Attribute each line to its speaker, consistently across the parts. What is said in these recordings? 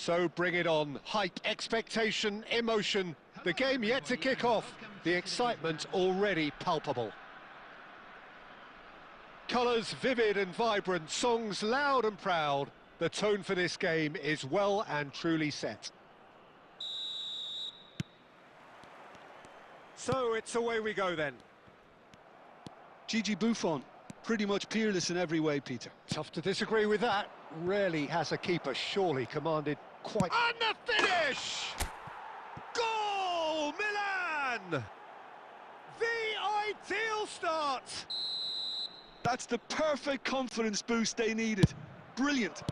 Speaker 1: So bring it on. Hype, expectation, emotion. The game yet to kick off. The excitement already palpable. Colours vivid and vibrant, songs loud and proud. The tone for this game is well and truly set. So it's away we go then.
Speaker 2: Gigi Buffon, pretty much peerless in every way, Peter.
Speaker 1: Tough to disagree with that. Rarely has a keeper surely commanded quite... And the finish! Goal, Milan! The ideal start!
Speaker 2: That's the perfect confidence boost they needed. Brilliant.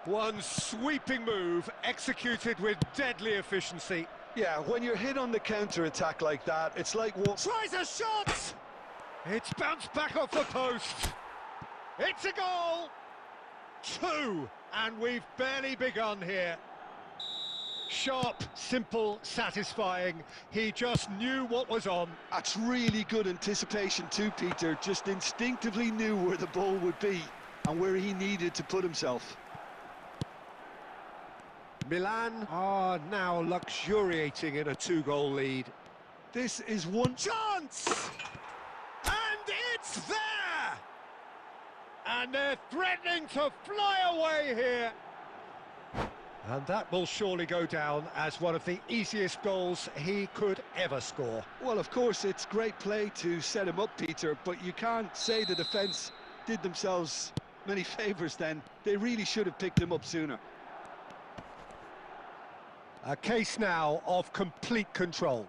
Speaker 1: One sweeping move, executed with deadly efficiency.
Speaker 2: Yeah, when you're hit on the counter-attack like that, it's like what...
Speaker 1: Tries a shot! It's bounced back off the post. It's a goal! 2, and we've barely begun here. Sharp, simple, satisfying. He just knew what was on.
Speaker 2: That's really good anticipation too, Peter. Just instinctively knew where the ball would be and where he needed to put himself.
Speaker 1: Milan are now luxuriating in a 2-goal lead.
Speaker 2: This is one
Speaker 1: chance! And it's there! And they're threatening to fly away here. And that will surely go down as one of the easiest goals he could ever score.
Speaker 2: Well, of course, it's great play to set him up, Peter, but you can't say the defence did themselves many favours then. They really should have picked him up sooner.
Speaker 1: A case now of complete control.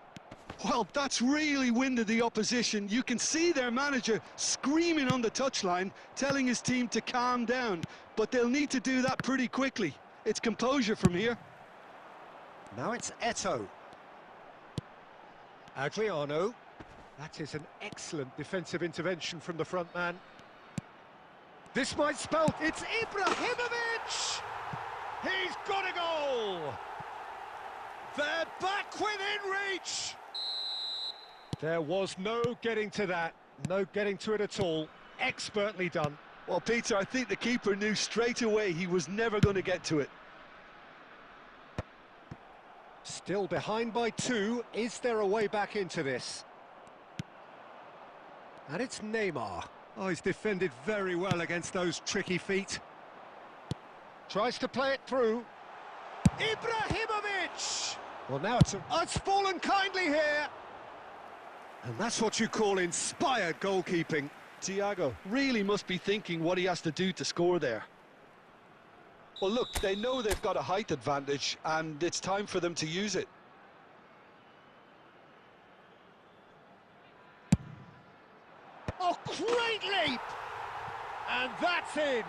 Speaker 2: Well, that's really winded the opposition. You can see their manager screaming on the touchline, telling his team to calm down, but they'll need to do that pretty quickly. It's composure from here.
Speaker 1: Now it's Eto'o. Adriano. That is an excellent defensive intervention from the front man. This might spell... It's Ibrahimovic! He's got a goal! They're back within reach! There was no getting to that. No getting to it at all. Expertly done.
Speaker 2: Well, Peter, I think the keeper knew straight away he was never going to get to it.
Speaker 1: Still behind by 2. Is there a way back into this? And it's Neymar. Oh, he's defended very well against those tricky feet. Tries to play it through. Ibrahimovic! Well, now it's fallen kindly here. And that's what you call inspired goalkeeping.
Speaker 2: Thiago really must be thinking what he has to do to score there. Well, look, they know they've got a height advantage, and it's time for them to use it.
Speaker 1: Oh, great leap! And that's in!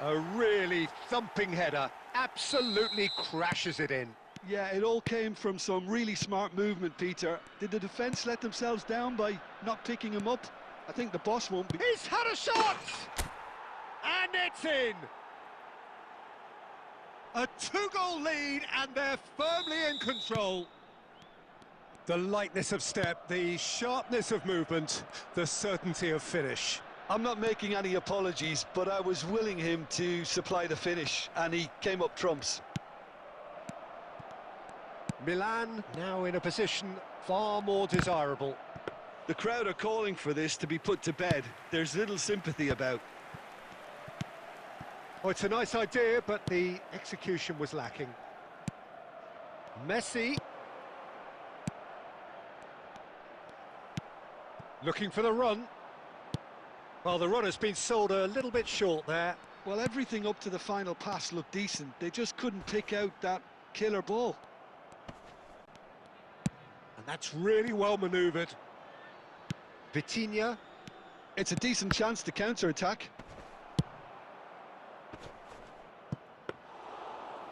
Speaker 1: A really thumping header, absolutely crashes it in.
Speaker 2: Yeah, it all came from some really smart movement, Peter. Did the defence let themselves down by not picking him up? I think the boss won't be...
Speaker 1: He's had a shot! And it's in! A 2-goal lead, and they're firmly in control. The lightness of step, the sharpness of movement, the certainty of finish.
Speaker 2: I'm not making any apologies, but I was willing him to supply the finish, and he came up trumps.
Speaker 1: Milan now in a position far more desirable.
Speaker 2: The crowd are calling for this to be put to bed. There's little sympathy about.
Speaker 1: Oh, it's a nice idea, but the execution was lacking. Messi. Looking for the run. Well, the run has been sold a little bit short there.
Speaker 2: Well, everything up to the final pass looked decent. They just couldn't pick out that killer ball.
Speaker 1: And that's really well manoeuvred. Vitinha.
Speaker 2: It's a decent chance to counter-attack.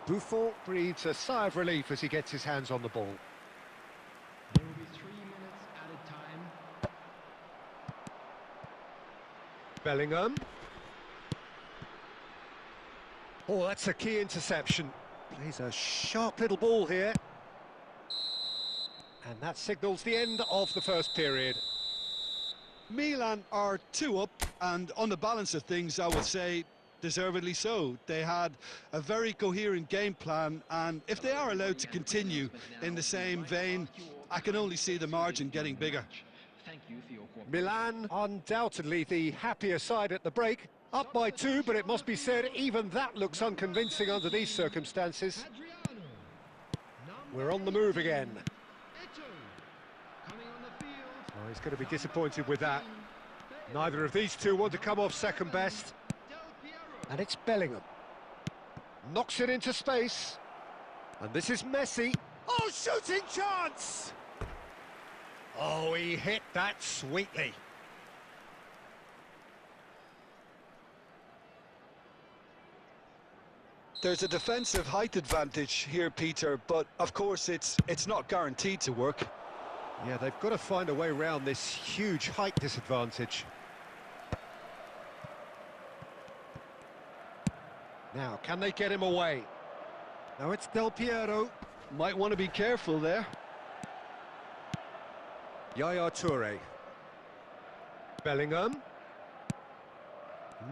Speaker 1: Buffon breathes a sigh of relief as he gets his hands on the ball.
Speaker 3: There will be 3 minutes at a time.
Speaker 1: Bellingham. Oh, that's a key interception. Plays a sharp little ball here. And that signals the end of the first period.
Speaker 2: Milan are 2 up, and on the balance of things, I would say deservedly so. They had a very coherent game plan, and if they are allowed to continue in the same vein, I can only see the margin getting bigger.
Speaker 3: Thank you for your cooperation.
Speaker 1: Milan, undoubtedly the happier side at the break. Up by 2, but it must be said, even that looks unconvincing under these circumstances.
Speaker 3: Adriano.
Speaker 1: We're on the move again.
Speaker 3: Eto'o. Coming on the field.
Speaker 1: Oh, he's going to be disappointed with that. Neither of these two want to come off second best.
Speaker 3: Del Piero.
Speaker 1: And it's Bellingham. Knocks it into space. And this is Messi. Oh, shooting chance! Oh, he hit that sweetly.
Speaker 2: There's a defensive height advantage here, Peter, but of course it's not guaranteed to work.
Speaker 1: Yeah, they've got to find a way around this huge height disadvantage. Now, can they get him away? Now it's Del Piero.
Speaker 2: Might want to be careful there.
Speaker 1: Yaya Toure. Bellingham.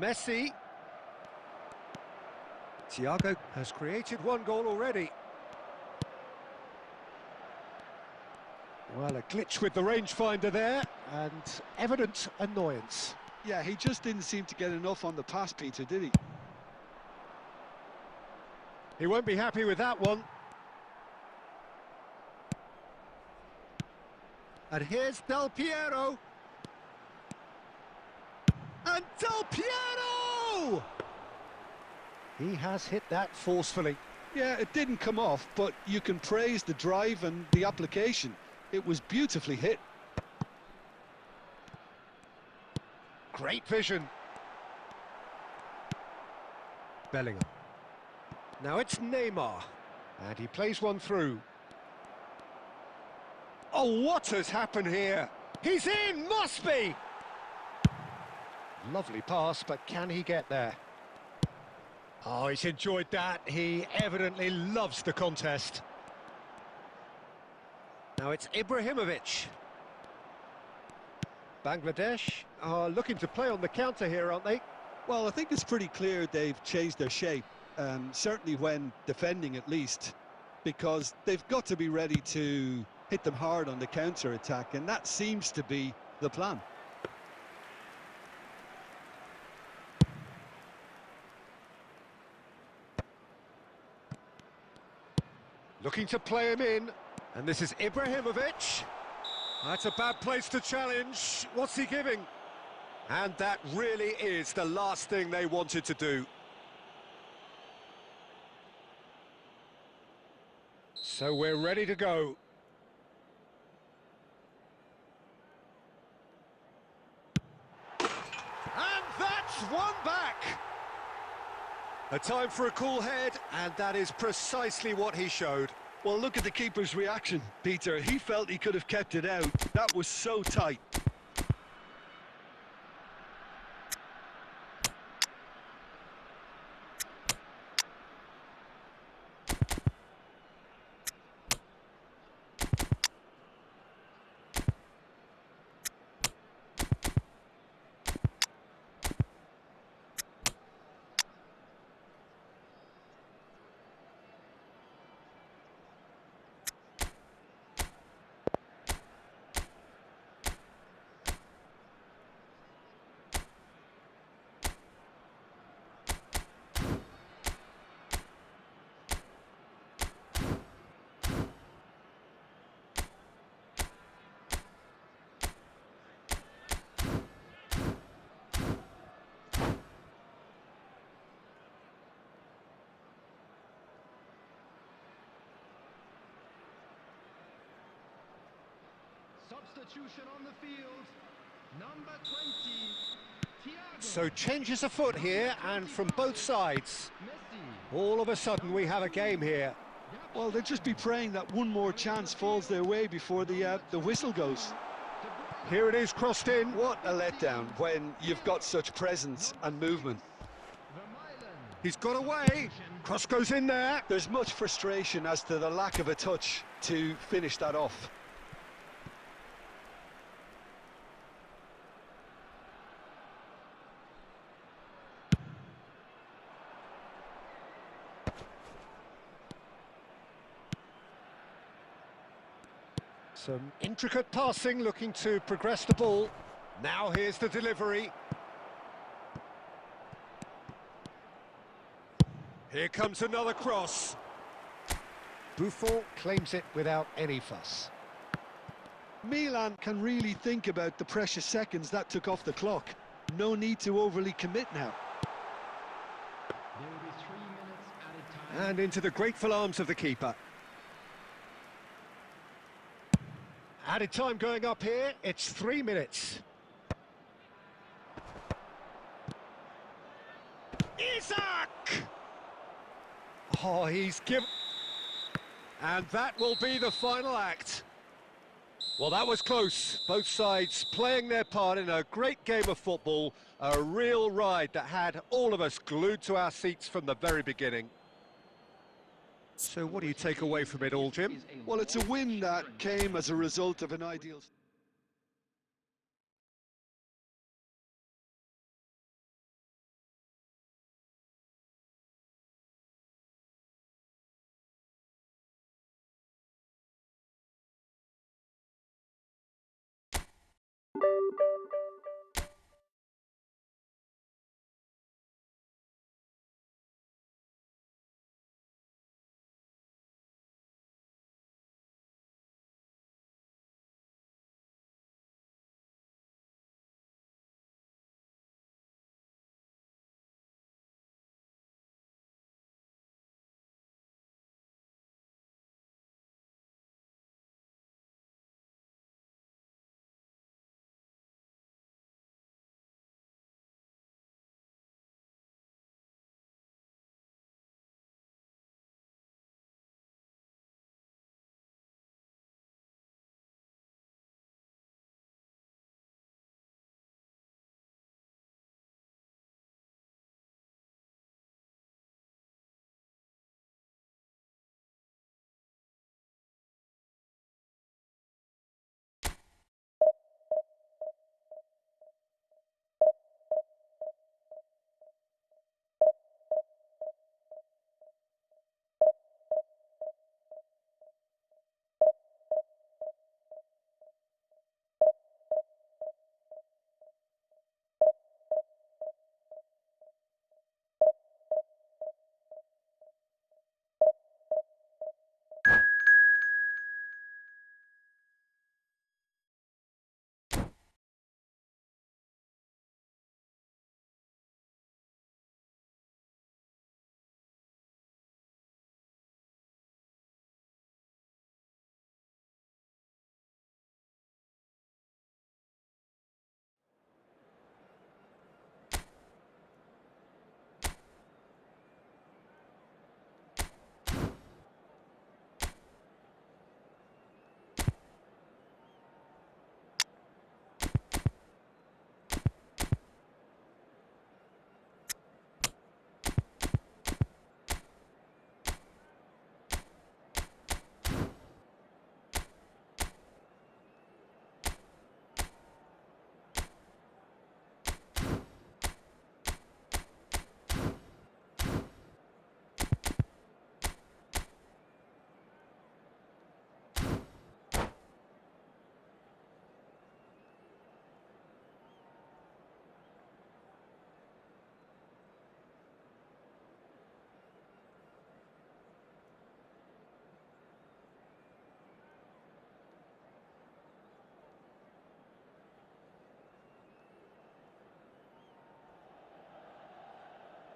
Speaker 1: Messi. Thiago has created one goal already. Well, a glitch with the rangefinder there, and evident annoyance.
Speaker 2: Yeah, he just didn't seem to get enough on the pass, Peter, did he?
Speaker 1: He won't be happy with that one. And here's Del Piero. And Del Piero! He has hit that forcefully.
Speaker 2: Yeah, it didn't come off, but you can praise the drive and the application. It was beautifully hit.
Speaker 1: Great vision. Bellingham. Now it's Neymar. And he plays one through. Oh, what has happened here? He's in, must be! Lovely pass, but can he get there? Oh, he's enjoyed that. He evidently loves the contest. Now it's Ibrahimovic. Bangladesh are looking to play on the counter here, aren't they?
Speaker 2: Well, I think it's pretty clear they've changed their shape, certainly when defending at least, because they've got to be ready to hit them hard on the counter-attack, and that seems to be the plan.
Speaker 1: Looking to play him in, and this is Ibrahimovic. That's a bad place to challenge. What's he giving? And that really is the last thing they wanted to do. So we're ready to go. And that's one back. A time for a cool head, and that is precisely what he showed.
Speaker 2: Well, look at the keeper's reaction, Peter. He felt he could have kept it out. That was so tight.
Speaker 3: Substitution on the field. Number 20. Thiago.
Speaker 1: So changes afoot here, and from both sides.
Speaker 3: Messi.
Speaker 1: All of a sudden we have a game here.
Speaker 2: Well, they'll just be praying that one more chance falls their way before the whistle goes.
Speaker 1: Here it is, crossed in.
Speaker 2: What a letdown when you've got such presence and movement.
Speaker 1: He's got away. Cross goes in there.
Speaker 2: There's much frustration as to the lack of a touch to finish that off.
Speaker 1: Some intricate passing, looking to progress the ball. Now here's the delivery. Here comes another cross. Buffon claims it without any fuss.
Speaker 2: Milan can really think about the precious seconds that took off the clock. No need to overly commit now.
Speaker 3: There will be 3 minutes added time.
Speaker 1: And into the grateful arms of the keeper. Added time going up here, it's 3 minutes. Isaac! Oh, he's given... And that will be the final act. Well, that was close. Both sides playing their part in a great game of football. A real ride that had all of us glued to our seats from the very beginning. So what do you take away from it all, Jim?
Speaker 2: Well, it's a win that came as a result of an ideal...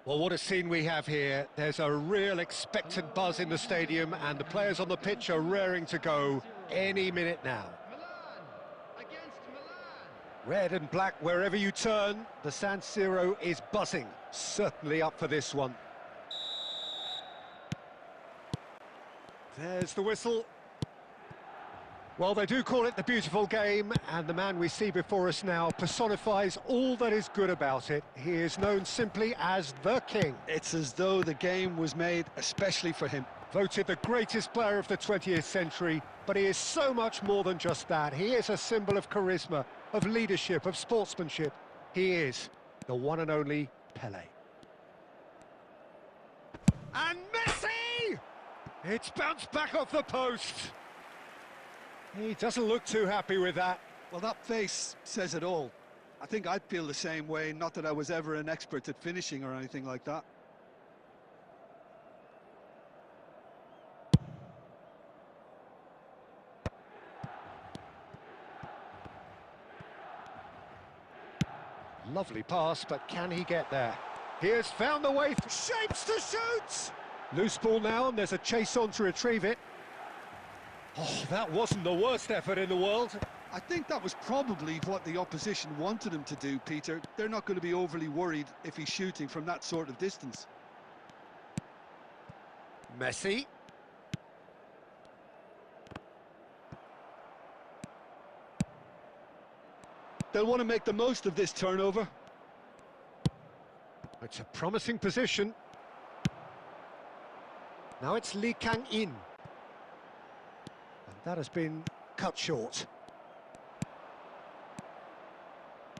Speaker 1: Well, what a scene we have here. There's a real expectant buzz in the stadium, and the players on the pitch are raring to go any minute now.
Speaker 3: Milan against Milan.
Speaker 1: Red and black wherever you turn, the San Siro is buzzing. Certainly up for this one. There's the whistle. Well, they do call it the beautiful game, and the man we see before us now personifies all that is good about it. He is known simply as the King.
Speaker 2: It's as though the game was made especially for him.
Speaker 1: Voted the greatest player of the 20th century, but he is so much more than just that. He is a symbol of charisma, of leadership, of sportsmanship. He is the one and only Pelé. And Messi! It's bounced back off the post. He doesn't look too happy with that.
Speaker 2: Well, that face says it all. I think I'd feel the same way, not that I was ever an expert at finishing or anything like that.
Speaker 1: Lovely pass, but can he get there? He has found the way, shapes to shoot! Loose ball now, and there's a chase on to retrieve it. Oh, that wasn't the worst effort in the world.
Speaker 2: I think that was probably what the opposition wanted him to do, Peter. They're not going to be overly worried if he's shooting from that sort of distance.
Speaker 1: Messi.
Speaker 2: They'll want to make the most of this turnover.
Speaker 1: It's a promising position. Now it's Lee Kang-in. And that has been cut short.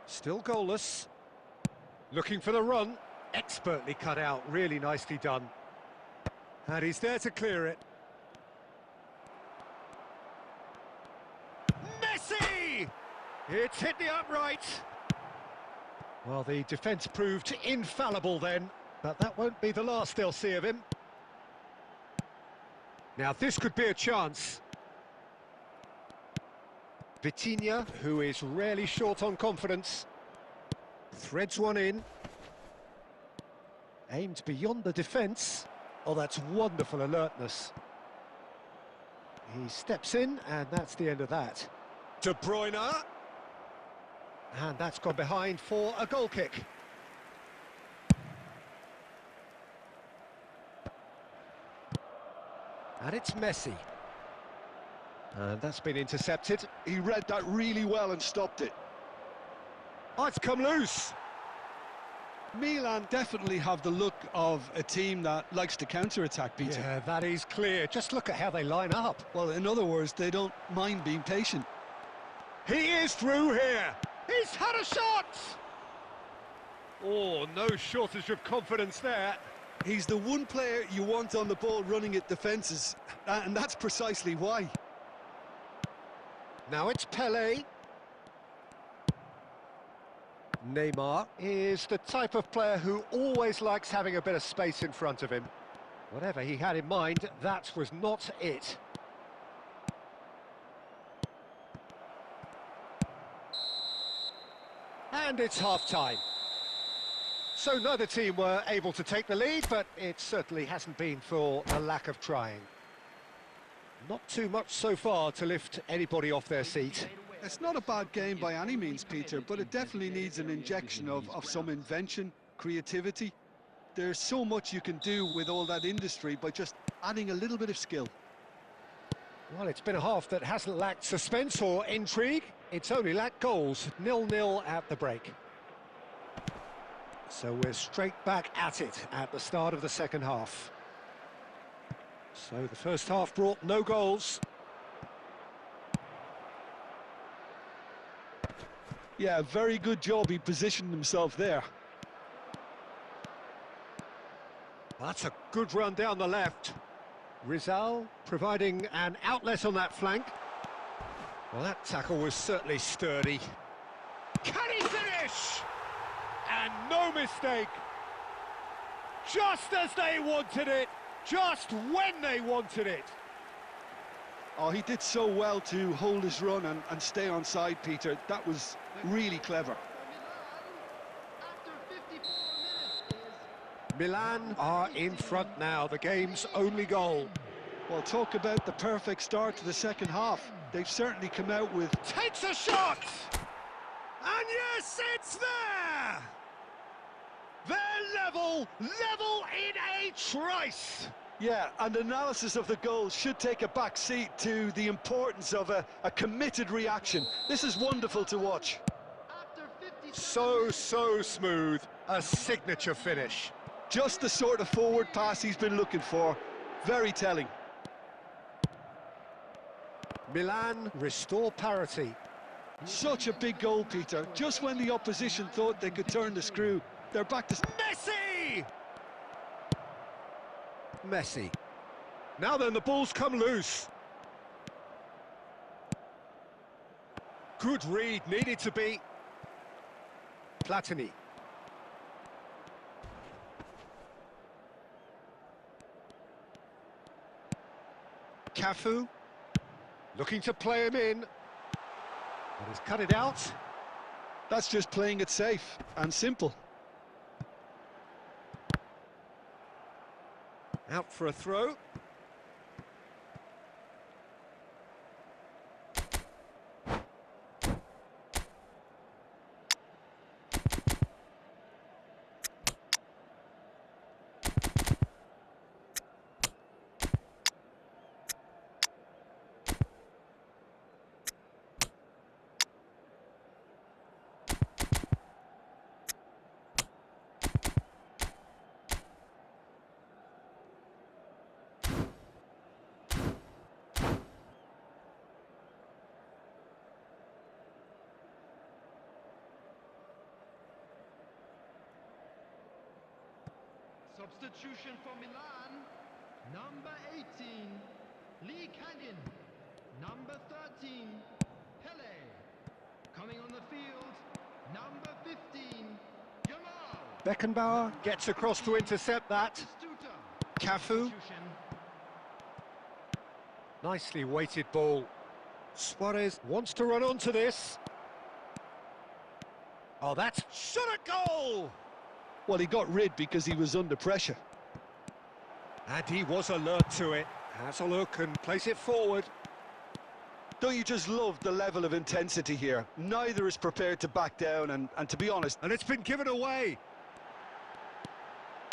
Speaker 1: Still goalless. Looking for the run. Expertly cut out, really nicely done. And he's there to clear it. Messi! It's hit the upright. Well, the defence proved infallible then, but that won't be the last they'll see of him. Now this could be a chance. Vitinha, who is rarely short on confidence, threads one in. Aimed beyond the defence. Oh, that's wonderful alertness. He steps in, and that's the end of that. De Bruyne. And that's gone behind for a goal kick. And it's Messi. And that's been intercepted.
Speaker 2: He read that really well and stopped it.
Speaker 1: Oh, it's come loose.
Speaker 2: Milan definitely have the look of a team that likes to counter-attack, Peter.
Speaker 1: Yeah, that is clear. Just look at how they line up.
Speaker 2: Well, in other words, they don't mind being patient.
Speaker 1: He is through here. He's had a shot. Oh, no shortage of confidence there.
Speaker 2: He's the one player you want on the ball running at defences, and that's precisely why.
Speaker 1: Now it's Pelé. Neymar is the type of player who always likes having a bit of space in front of him. Whatever he had in mind, that was not it. And it's half-time. So neither team were able to take the lead, but it certainly hasn't been for a lack of trying. Not too much so far to lift anybody off their seat.
Speaker 2: It's not a bad game by any means, Peter, but it definitely needs an injection of some invention, creativity. There's so much you can do with all that industry by just adding a little bit of skill.
Speaker 1: Well, it's been a half that hasn't lacked suspense or intrigue. It's only lacked goals. 0-0 at the break. So we're straight back at it at the start of the second half. So the first half brought no goals.
Speaker 2: Yeah, very good job. He positioned himself there.
Speaker 1: That's a good run down the left. Rizal providing an outlet on that flank. Well, that tackle was certainly sturdy. Can he finish? And no mistake. Just as they wanted it. Just when they wanted it.
Speaker 2: Oh, he did so well to hold his run and stay on side, Peter. That was really clever.
Speaker 1: Milan are in front now, the game's only goal.
Speaker 2: Well, talk about the perfect start to the second half. They've certainly come out with...
Speaker 1: Takes a shot! And yes, it's there! They're level in a trice!
Speaker 2: Yeah, and analysis of the goal should take a back seat to the importance of a committed reaction. This is wonderful to watch.
Speaker 1: So smooth, a signature finish.
Speaker 2: Just the sort of forward pass he's been looking for. Very telling.
Speaker 1: Milan restore parity.
Speaker 2: Such a big goal, Peter. Just when the opposition thought they could turn the screw, they're back to...
Speaker 1: Messi! Messi. Now then, the ball's come loose. Good read, needed to be. Platini. Cafu. Looking to play him in. But he's cut it out.
Speaker 2: That's just playing it safe and simple.
Speaker 1: Out for a throw.
Speaker 3: Substitution for Milan, number 18, Lee Canyon, number 13, Pele. Coming on the field, number 15, Jamal.
Speaker 1: Beckenbauer gets across to intercept that. Cafu. Nicely weighted ball. Suarez wants to run onto this. Oh, that's shot at goal!
Speaker 2: Well, he got rid because he was under pressure.
Speaker 1: And he was alert to it. Has a look and plays it forward.
Speaker 2: Don't you just love the level of intensity here? Neither is prepared to back down, and to be honest...
Speaker 1: And it's been given away.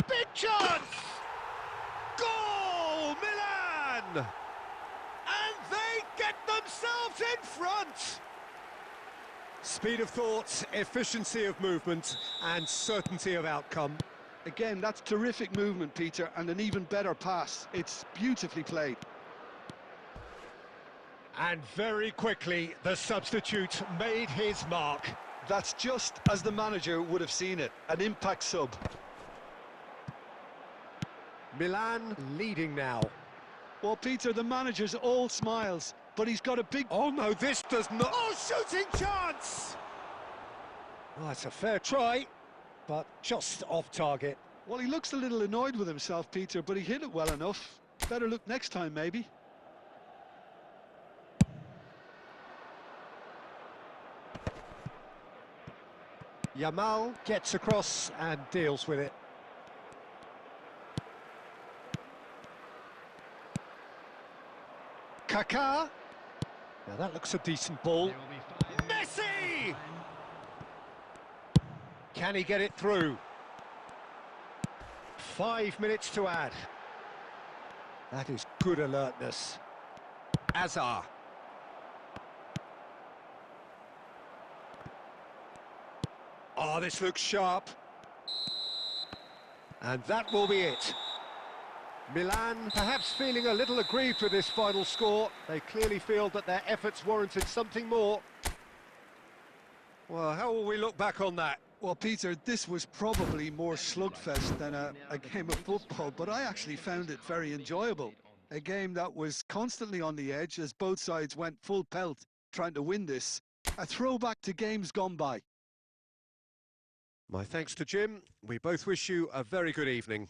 Speaker 1: Big chance! Goal, Milan! And they get themselves in front! Speed of thought, efficiency of movement, and certainty of outcome.
Speaker 2: Again, that's terrific movement, Peter, and an even better pass. It's beautifully played.
Speaker 1: And very quickly, the substitute made his mark.
Speaker 2: That's just as the manager would have seen it, an impact sub.
Speaker 1: Milan leading now.
Speaker 2: Well, Peter, the manager's all smiles, but he's got a big...
Speaker 1: Oh no, this does not... Oh, shooting chance! Oh, it's a fair try, but just off target.
Speaker 2: Well, he looks a little annoyed with himself, Peter, but he hit it well enough. Better look next time, maybe.
Speaker 1: Yamal gets across and deals with it. Kaká. Now that looks a decent ball. Messi! Can he get it through? 5 minutes to add. That is good alertness. Azar. Oh, this looks sharp. And that will be it. Milan perhaps feeling a little aggrieved with this final score. They clearly feel that their efforts warranted something more. Well, how will we look back on that?
Speaker 2: Well, Peter, this was probably more slugfest than a game of football, but I actually found it very enjoyable. A game that was constantly on the edge as both sides went full pelt trying to win this. A throwback to games gone by.
Speaker 1: My thanks to Jim. We both wish you a very good evening.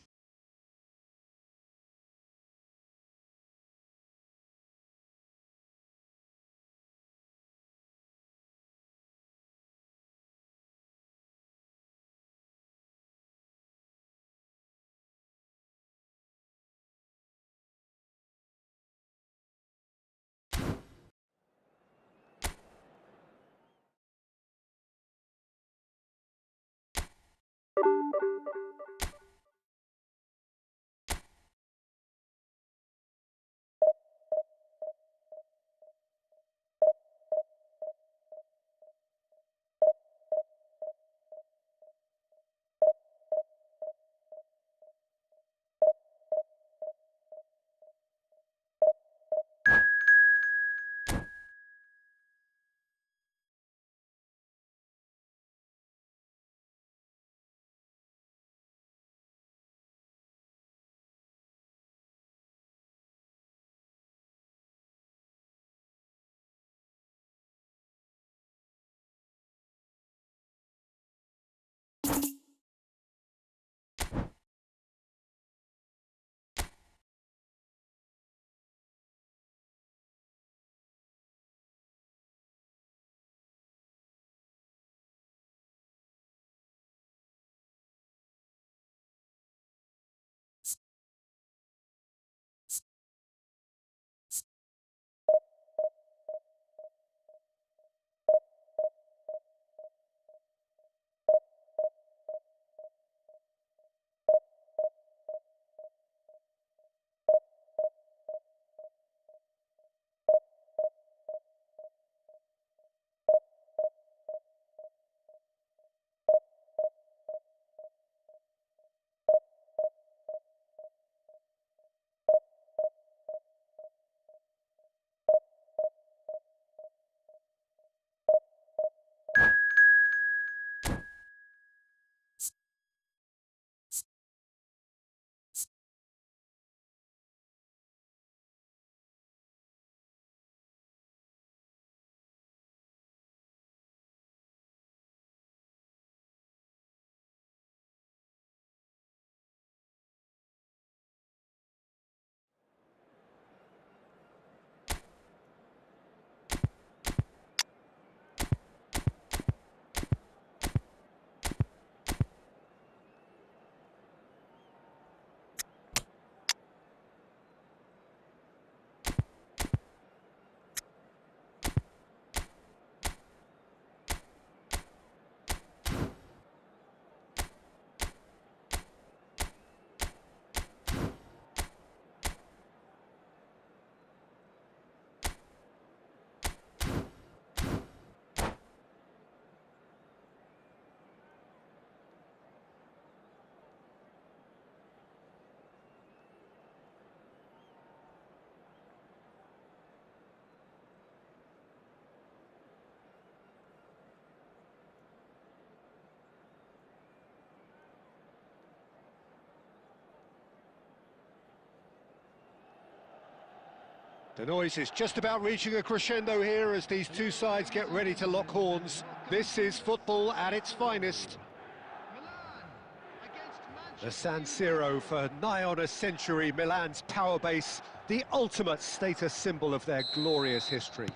Speaker 1: The noise is just about reaching a crescendo here as these two sides get ready to lock horns. This is football at its finest. The San Siro for nigh on a century, Milan's power base, the ultimate status symbol of their glorious history.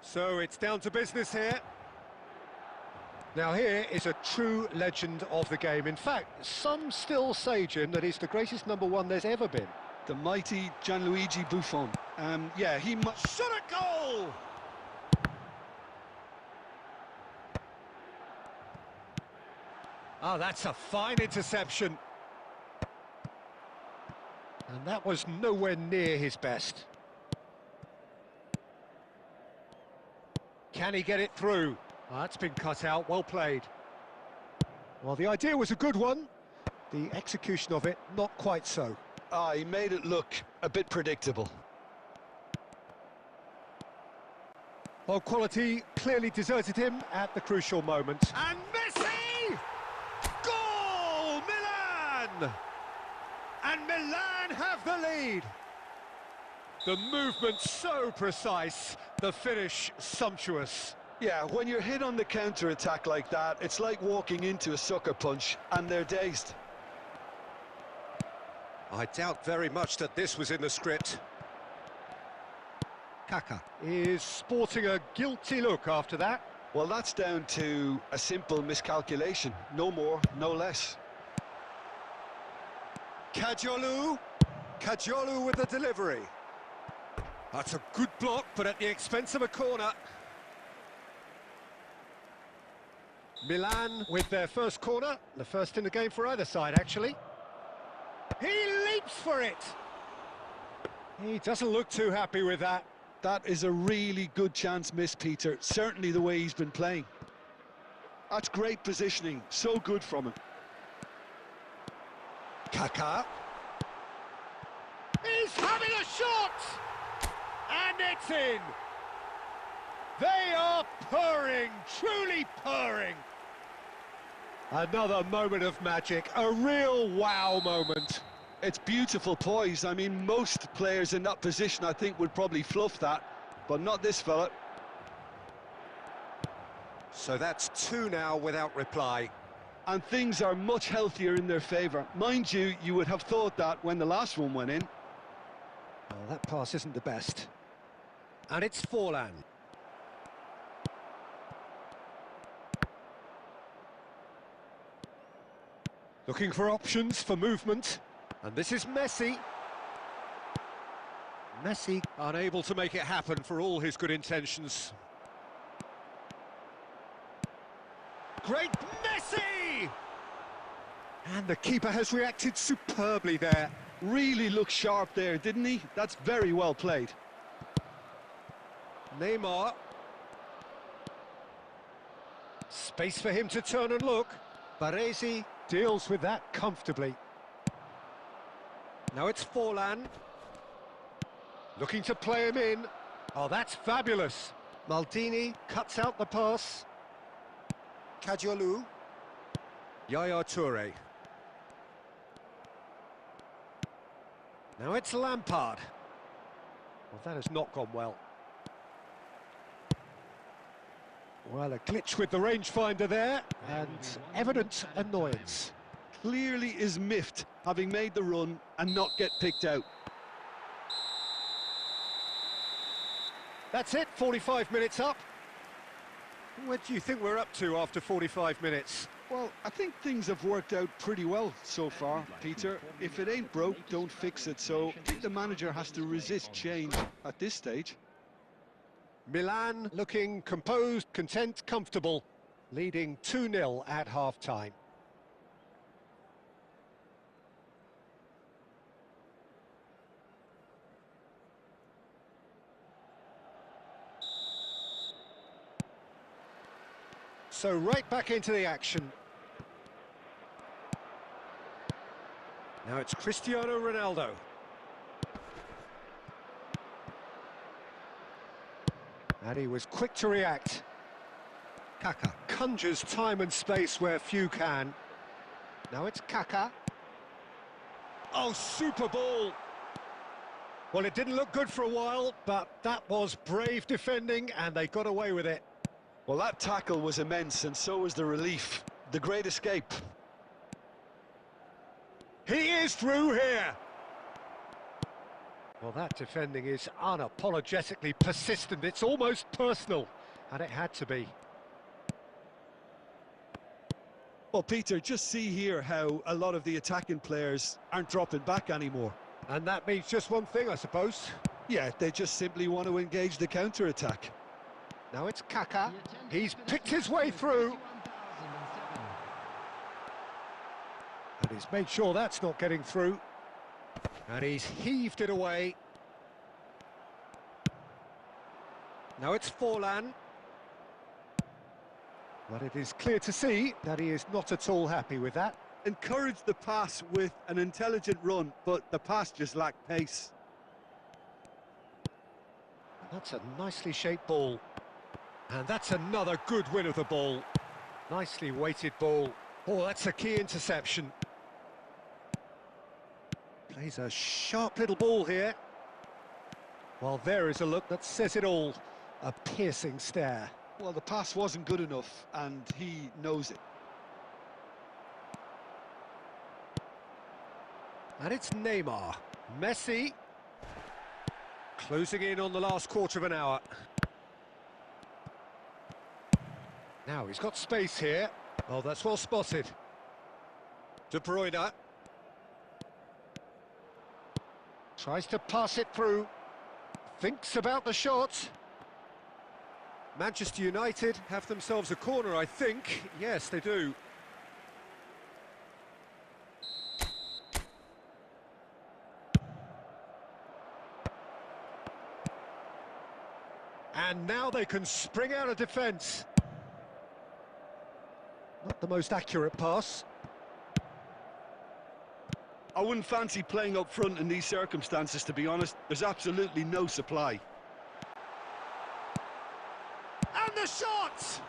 Speaker 1: So it's down to business here. Now here is a true legend of the game. In fact, some still say, Jim, that he's the greatest number one there's ever been.
Speaker 2: The mighty Gianluigi Buffon. Yeah, he must...
Speaker 1: Shot a goal! Oh, that's a fine interception. And that was nowhere near his best. Can he get it through? Oh, that's been cut out, well played. Well, the idea was a good one. The execution of it, not quite so.
Speaker 2: Ah, he made it look a bit predictable.
Speaker 1: Well, quality clearly deserted him at the crucial moment. And Messi! Goal! Milan! And Milan have the lead. The movement so precise, the finish sumptuous.
Speaker 2: Yeah, when you're hit on the counter-attack like that, it's like walking into a sucker punch, and they're dazed.
Speaker 1: I doubt very much that this was in the script. Kaka is sporting a guilty look after that.
Speaker 2: Well, that's down to a simple miscalculation. No more, no less.
Speaker 1: Kajolu with the delivery. That's a good block, but at the expense of a corner. Milan with their first corner, the first in the game for either side, actually. He leaps for it! He doesn't look too happy with that.
Speaker 2: That is a really good chance missed, Peter. Certainly the way he's been playing. That's great positioning, so good from him.
Speaker 1: Kaka. He's having a shot! And it's in! They are purring, truly purring. Another moment of magic, a real wow moment.
Speaker 2: It's beautiful poise. I mean, most players in that position, I think, would probably fluff that, but not this fella.
Speaker 1: So that's two now without reply.
Speaker 2: And things are much healthier in their favour. Mind you, you would have thought that when the last one went in.
Speaker 1: Well, that pass isn't the best. And it's Forlan. Looking for options for movement. And this is Messi. Messi unable to make it happen for all his good intentions. Great Messi! And the keeper has reacted superbly there.
Speaker 2: Really looked sharp there, didn't he? That's very well played.
Speaker 1: Neymar. Space for him to turn and look. Baresi deals with that comfortably. Now it's Forlan. Looking to play him in. Oh, that's fabulous. Maldini cuts out the pass. Kajolu. Yaya Toure. Now it's Lampard. Well, that has not gone well. Well, a glitch with the rangefinder there, and evident annoyance.
Speaker 2: Clearly is miffed, having made the run and not get picked out.
Speaker 1: That's it, 45 minutes up. What do you think we're up to after 45 minutes?
Speaker 2: Well, I think things have worked out pretty well so far, Peter. If it ain't broke, don't fix it. So I think the manager has to resist change at this stage.
Speaker 1: Milan looking composed, content, comfortable, leading 2-0 at half-time. So right back into the action. Now it's Cristiano Ronaldo. And he was quick to react. Kaka conjures time and space where few can. Now it's Kaka. Oh, super ball. Well, it didn't look good for a while, but that was brave defending, and they got away with it.
Speaker 2: Well, that tackle was immense, and so was the relief. The great escape.
Speaker 1: He is through here. Well, that defending is unapologetically persistent. It's almost personal, and it had to be.
Speaker 2: Well, Peter, just see here how a lot of the attacking players aren't dropping back anymore.
Speaker 1: And that means just one thing, I suppose.
Speaker 2: Yeah, they just simply want to engage the counter-attack.
Speaker 1: Now it's Kaka. He's picked his way through. And he's made sure that's not getting through. And he's heaved it away. Now it's Forlan. But it is clear to see that he is not at all happy with that.
Speaker 2: Encouraged the pass with an intelligent run, but the pass just lacked pace.
Speaker 1: That's a nicely shaped ball. And that's another good win of the ball. Nicely weighted ball. Oh, that's a key interception. Plays a sharp little ball here. Well, there is a look that says it all. A piercing stare.
Speaker 2: Well, the pass wasn't good enough, and he knows it.
Speaker 1: And it's Neymar. Messi. Closing in on the last quarter of an hour. Now he's got space here. Oh, that's well spotted. De Bruyne. Tries to pass it through. Thinks about the shot. Manchester United have themselves a corner, I think. Yes, they do. And now they can spring out of defence. Not the most accurate pass.
Speaker 2: I wouldn't fancy playing up front in these circumstances, to be honest. There's absolutely no supply.
Speaker 1: And the shot!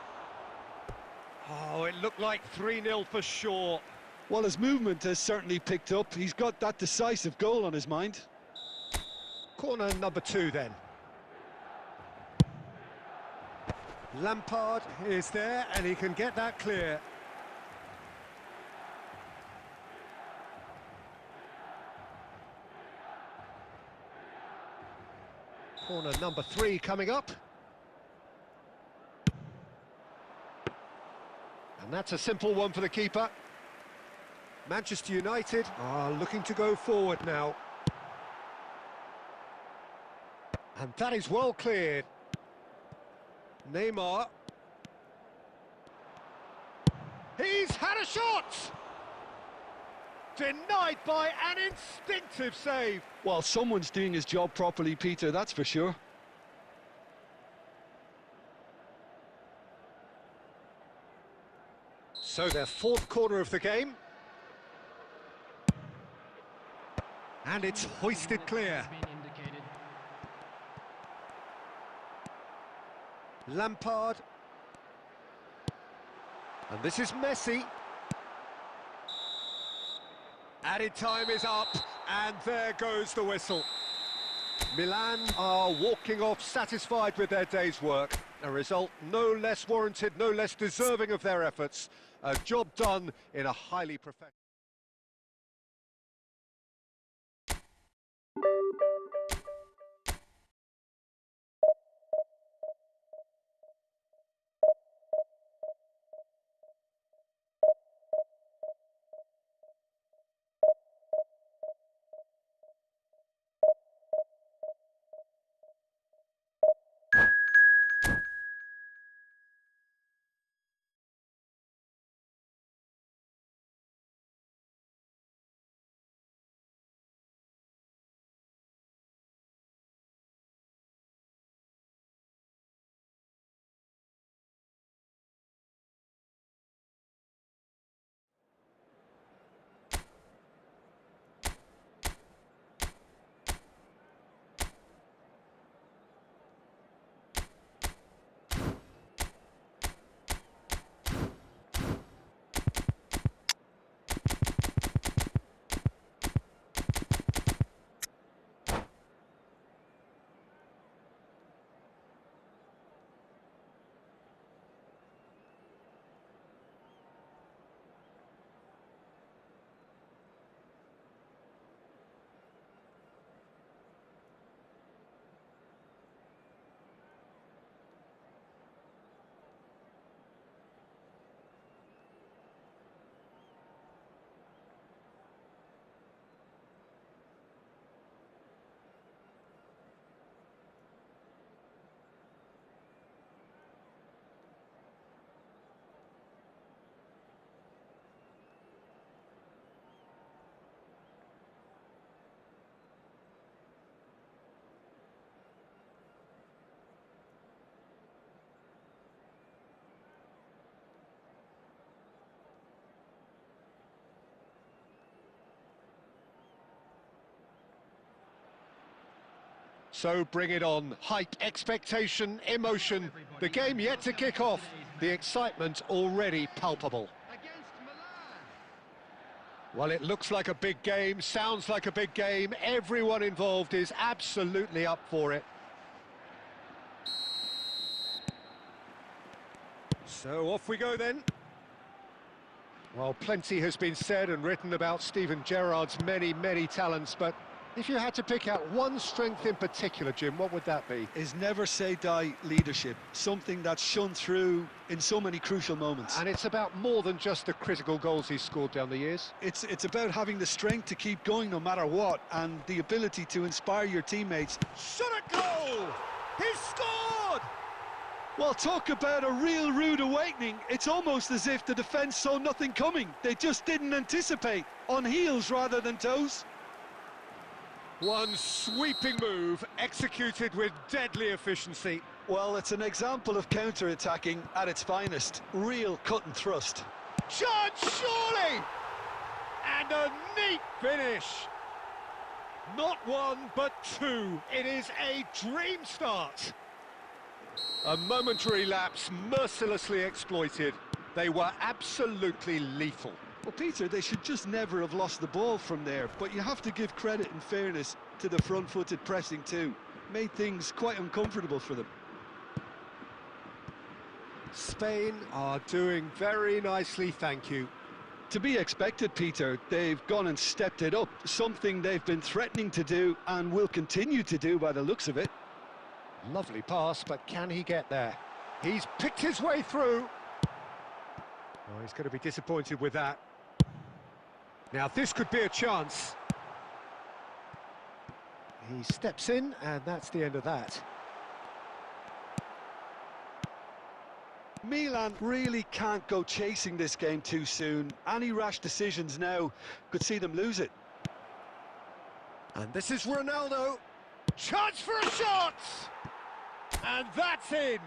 Speaker 1: Oh, it looked like 3-0 for sure.
Speaker 2: Well, his movement has certainly picked up. He's got that decisive goal on his mind.
Speaker 1: Corner number 2 then. Lampard is there and he can get that clear. Corner number 3 coming up. And that's a simple one for the keeper. Manchester United are looking to go forward now. And that is well cleared. Neymar. He's had a shot! Denied by an instinctive save.
Speaker 2: Well, someone's doing his job properly, Peter, that's for sure.
Speaker 1: So their 4th corner of the game. And it's hoisted clear. Lampard. And this is Messi. Added time is up, and there goes the whistle. Milan are walking off satisfied with their day's work. A result no less warranted, no less deserving of their efforts. A job done in a highly professional... So bring it on. Hype, expectation, emotion. The game yet to kick off. The excitement already palpable.
Speaker 3: Against Milan.
Speaker 1: Well, it looks like a big game, sounds like a big game. Everyone involved is absolutely up for it. So off we go then. Well, plenty has been said and written about Steven Gerrard's many, many talents, but if you had to pick out one strength in particular, Jim, what would that be?
Speaker 2: His never-say-die leadership, something that's shone through in so many crucial moments.
Speaker 1: And it's about more than just the critical goals he's scored down the years.
Speaker 2: It's about having the strength to keep going no matter what, and the ability to inspire your teammates.
Speaker 1: Shot a goal! He's scored!
Speaker 2: Well, talk about a real rude awakening. It's almost as if the defence saw nothing coming. They just didn't anticipate, on heels rather than toes.
Speaker 1: One sweeping move, executed with deadly efficiency.
Speaker 2: Well, it's an example of counter-attacking at its finest. Real cut and thrust.
Speaker 1: Chance, surely! And a neat finish. Not one, but two. It is a dream start. A momentary lapse, mercilessly exploited. They were absolutely lethal.
Speaker 2: Well, Peter, they should just never have lost the ball from there, but you have to give credit and fairness to the front-footed pressing too. Made things quite uncomfortable for them.
Speaker 1: Spain are doing very nicely, thank you.
Speaker 2: To be expected, Peter. They've gone and stepped it up, something they've been threatening to do and will continue to do by the looks of it.
Speaker 1: Lovely pass, but can he get there? He's picked his way through. Oh, he's going to be disappointed with that. Now, this could be a chance. He steps in, and that's the end of that.
Speaker 2: Milan really can't go chasing this game too soon. Any rash decisions now could see them lose it.
Speaker 1: And this is Ronaldo. Chance for a shot! And that's in!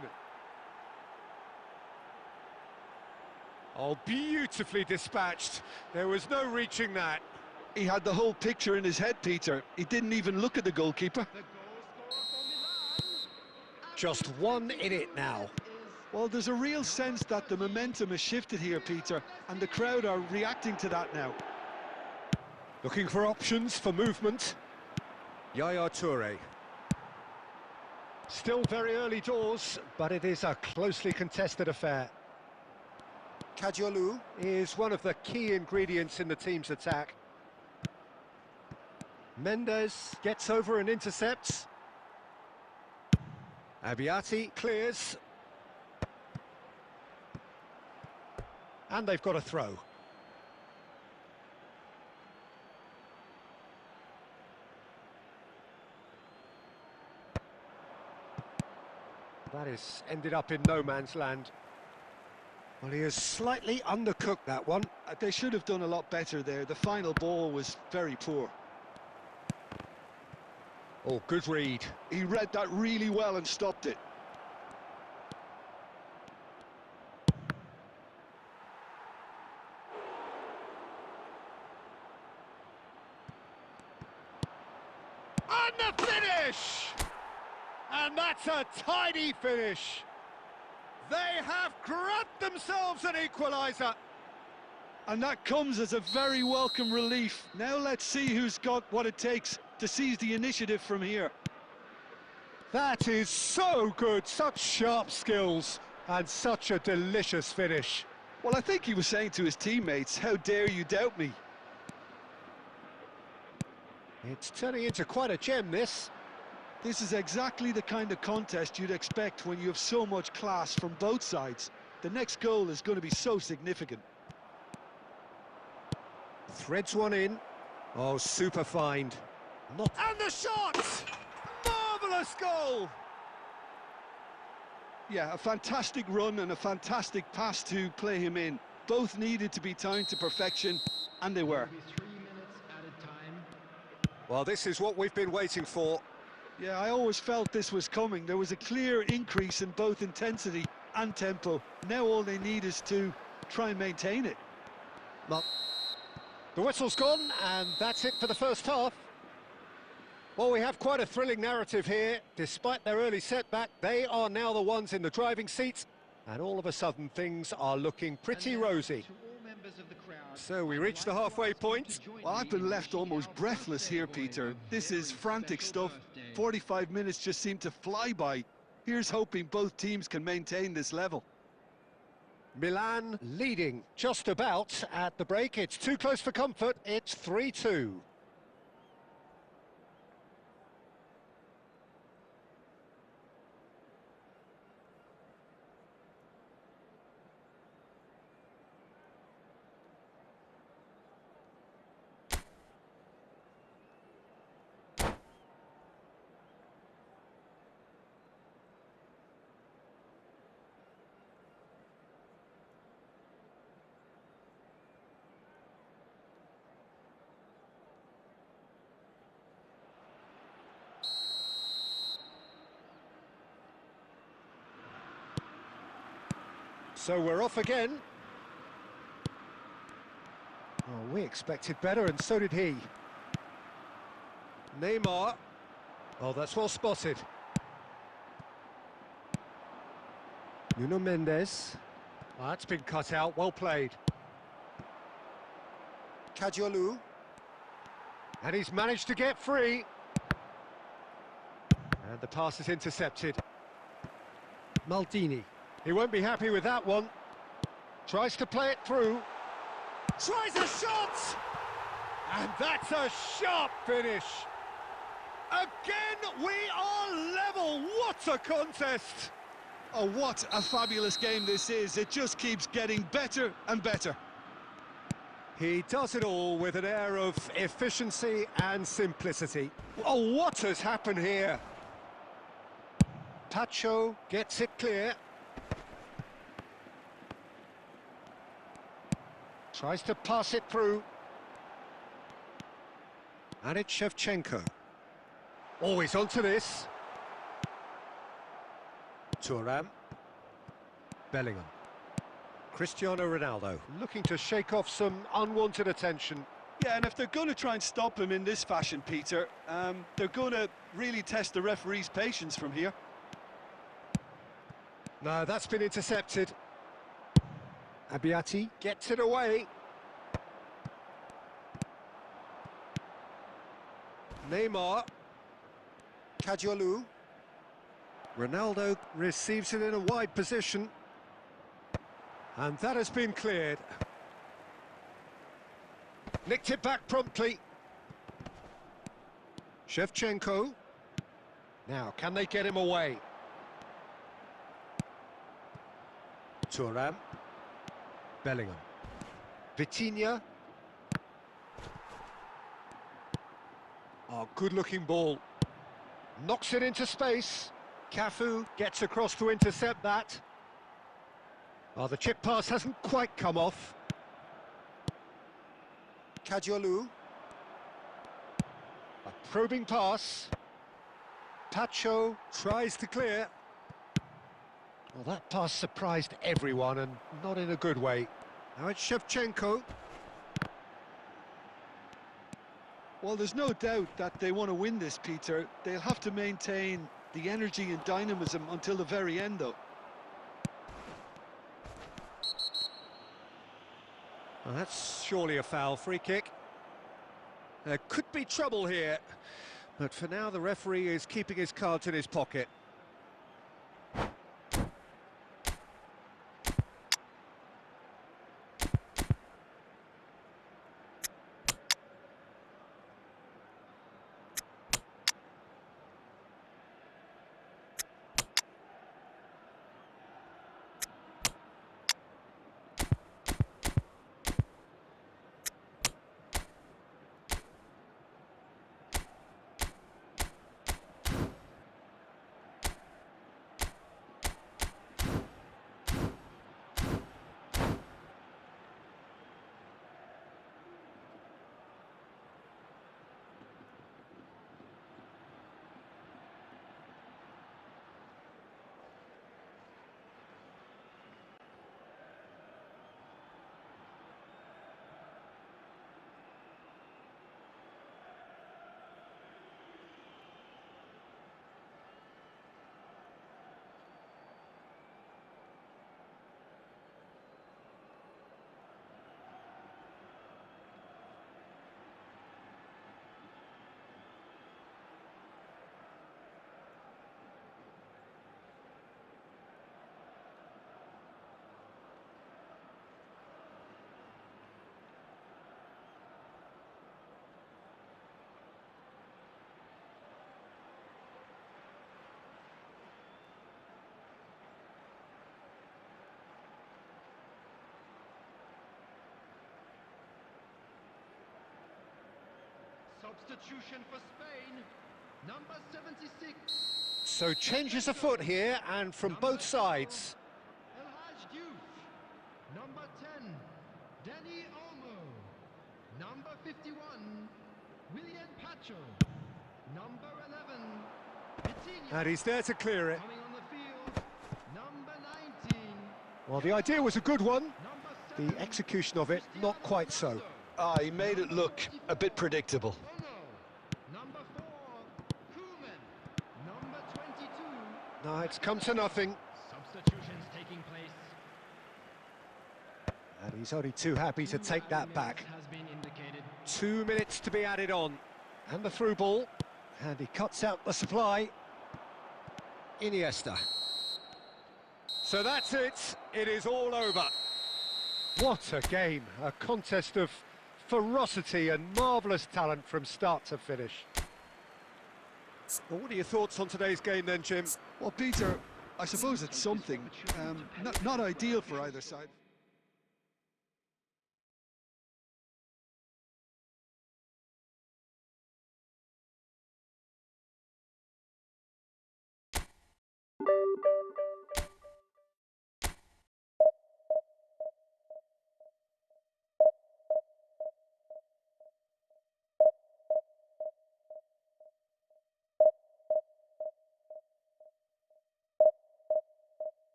Speaker 1: Oh, beautifully dispatched. There was no reaching that.
Speaker 2: He had the whole picture in his head, Peter. He didn't even look at the goalkeeper.
Speaker 3: The goal scorer for Milan.
Speaker 1: Just one in it now.
Speaker 2: Well, there's a real sense that the momentum has shifted here, Peter, and the crowd are reacting to that now.
Speaker 1: Looking for options for movement. Yaya Toure. Still very early doors, but it is a closely contested affair. Kadiolu is one of the key ingredients in the team's attack. Mendes gets over and intercepts. Abiati clears. And they've got a throw. That is ended up in no man's land. Well, he has slightly undercooked that one.
Speaker 2: They should have done a lot better there. The final ball was very poor.
Speaker 1: Oh, good read.
Speaker 2: He read that really well and stopped it.
Speaker 1: And the finish! And that's a tidy finish. They have grabbed themselves an equaliser.
Speaker 2: And that comes as a very welcome relief. Now let's see who's got what it takes to seize the initiative from here.
Speaker 1: That is so good, such sharp skills and such a delicious finish.
Speaker 2: Well, I think he was saying to his teammates, how dare you doubt me?
Speaker 1: It's turning into quite a gem, this.
Speaker 2: This is exactly the kind of contest you'd expect when you have so much class from both sides. The next goal is going to be so significant.
Speaker 1: Threads one in. Oh, super find. And the shot! Marvellous goal!
Speaker 2: Yeah, a fantastic run and a fantastic pass to play him in. Both needed to be timed to perfection, and they were.
Speaker 3: Will be 3 minutes at a time.
Speaker 1: Well, this is what we've been waiting for.
Speaker 2: Yeah, I always felt this was coming. There was a clear increase in both intensity and tempo. Now all they need is to try and maintain it.
Speaker 1: Well, the whistle's gone, and that's it for the first half. Well, we have quite a thrilling narrative here. Despite their early setback, they are now the ones in the driving seats, and all of a sudden things are looking pretty rosy. So we reach the halfway point.
Speaker 2: Well, I've been left almost breathless here, Peter. This is frantic stuff. 45 minutes just seem to fly by. Here's hoping both teams can maintain this level.
Speaker 1: Milan leading just about at the break. It's too close for comfort. It's 3-2. So we're off again. Oh, we expected better, and so did he. Neymar. Oh, that's well spotted. Nuno Mendes. Oh, that's been cut out, well played. Kadiolu. And he's managed to get free. And the pass is intercepted. Maldini. He won't be happy with that one. Tries to play it through. Tries a shot! And that's a sharp finish. Again, we are level. What a contest!
Speaker 2: Oh, what a fabulous game this is. It just keeps getting better and better.
Speaker 1: He does it all with an air of efficiency and simplicity. Oh, what has happened here? Pacho gets it clear. Tries to pass it through. And it's Shevchenko. Always onto this. Thuram. Bellingham. Cristiano Ronaldo looking to shake off some unwanted attention.
Speaker 2: Yeah, and if they're going to try and stop him in this fashion, Peter, they're going to really test the referee's patience from here.
Speaker 1: No, that's been intercepted. Abiati gets it away. Neymar. Kadiolu. Ronaldo receives it in a wide position. And that has been cleared. Nicked it back promptly. Shevchenko. Now, can they get him away? Thuram. Bellingham. Vitinha. Oh, good-looking ball. Knocks it into space. Cafu gets across to intercept that. Oh, the chip pass hasn't quite come off. Kadiolu. A probing pass. Pacho tries to clear. Well, that pass surprised everyone, and not in a good way. Now it's Shevchenko.
Speaker 2: Well, there's no doubt that they want to win this, Peter. They'll have to maintain the energy and dynamism until the very end, though.
Speaker 1: Well, that's surely a foul. Free kick. There could be trouble here, but for now the referee is keeping his cards in his pocket.
Speaker 3: Substitution for Spain, number 76.
Speaker 1: So changes afoot here, and from both sides.
Speaker 3: El Hadj Diouf, number 10, Danny Olmo, number 51, William Pacho, number 11, Vitinha.
Speaker 1: And he's there to clear it.
Speaker 3: Coming on the field, number 19.
Speaker 1: Well, the idea was a good one.
Speaker 3: Number
Speaker 1: The
Speaker 3: 7,
Speaker 1: execution of it, not quite so.
Speaker 2: Ah, he made it look a bit predictable.
Speaker 3: Ono, number 4, Koeman, number 22.
Speaker 1: No, it's come to nothing.
Speaker 3: Substitutions taking place.
Speaker 1: And he's only too happy to take that back.
Speaker 3: Has been indicated.
Speaker 1: 2 minutes to be added on. And the through ball. And he cuts out the supply. Iniesta. So that's it. It is all over. What a game. A contest of ferocity and marvellous talent from start to finish. Well, what are your thoughts on today's game then, Jim?
Speaker 2: Well, Peter, I suppose it's something. Not ideal for either side.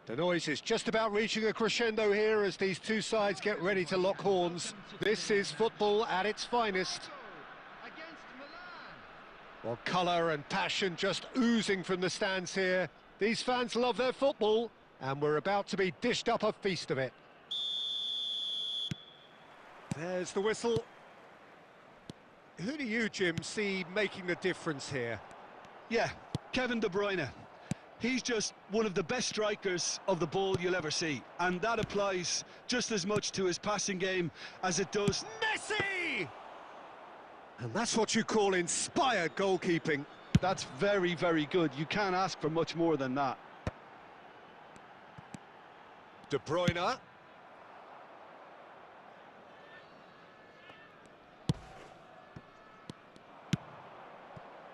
Speaker 1: The noise is just about reaching a crescendo here as these two sides get ready to lock horns. This is football at its finest.
Speaker 3: Against Milan.
Speaker 1: Well, colour and passion just oozing from the stands here. These fans love their football, and we're about to be dished up a feast of it. There's the whistle. Who do you, Jim, see making the difference here?
Speaker 2: Yeah, Kevin De Bruyne. He's just one of the best strikers of the ball you'll ever see, and that applies just as much to his passing game as it does.
Speaker 1: Messi! And that's what you call inspired goalkeeping.
Speaker 2: That's very, very good. You can't ask for much more than that.
Speaker 1: De Bruyne.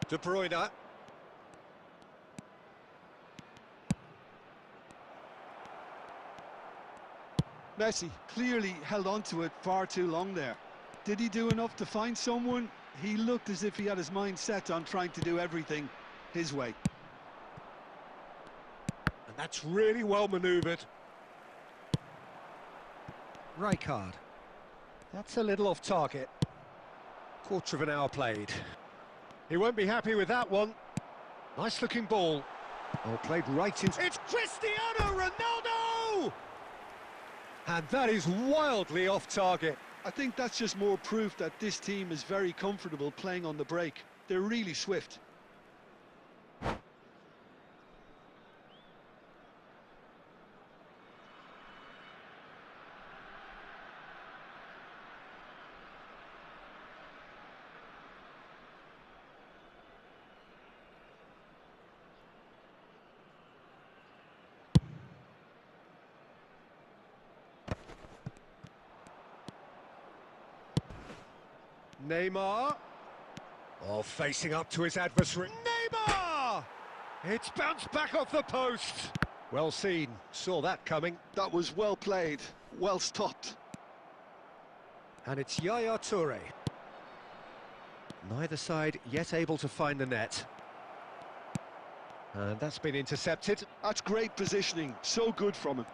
Speaker 1: De Bruyne.
Speaker 2: Messi clearly held on to it far too long there. Did he do enough to find someone? He looked as if he had his mind set on trying to do everything his way.
Speaker 1: And that's really well manoeuvred. Rijkaard. That's a little off target. Quarter of an hour played. He won't be happy with that one. Nice looking ball. Oh, played right into... It's Cristiano Ronaldo! And that is wildly off target.
Speaker 2: I think that's just more proof that this team is very comfortable playing on the break. They're really swift.
Speaker 1: Neymar. Oh, facing up to his adversary. Neymar! It's bounced back off the post. Well seen, saw that coming.
Speaker 2: That was well played, well stopped.
Speaker 1: And it's Yaya Toure. Neither side yet able to find the net. And that's been intercepted.
Speaker 2: That's great positioning, so good from him.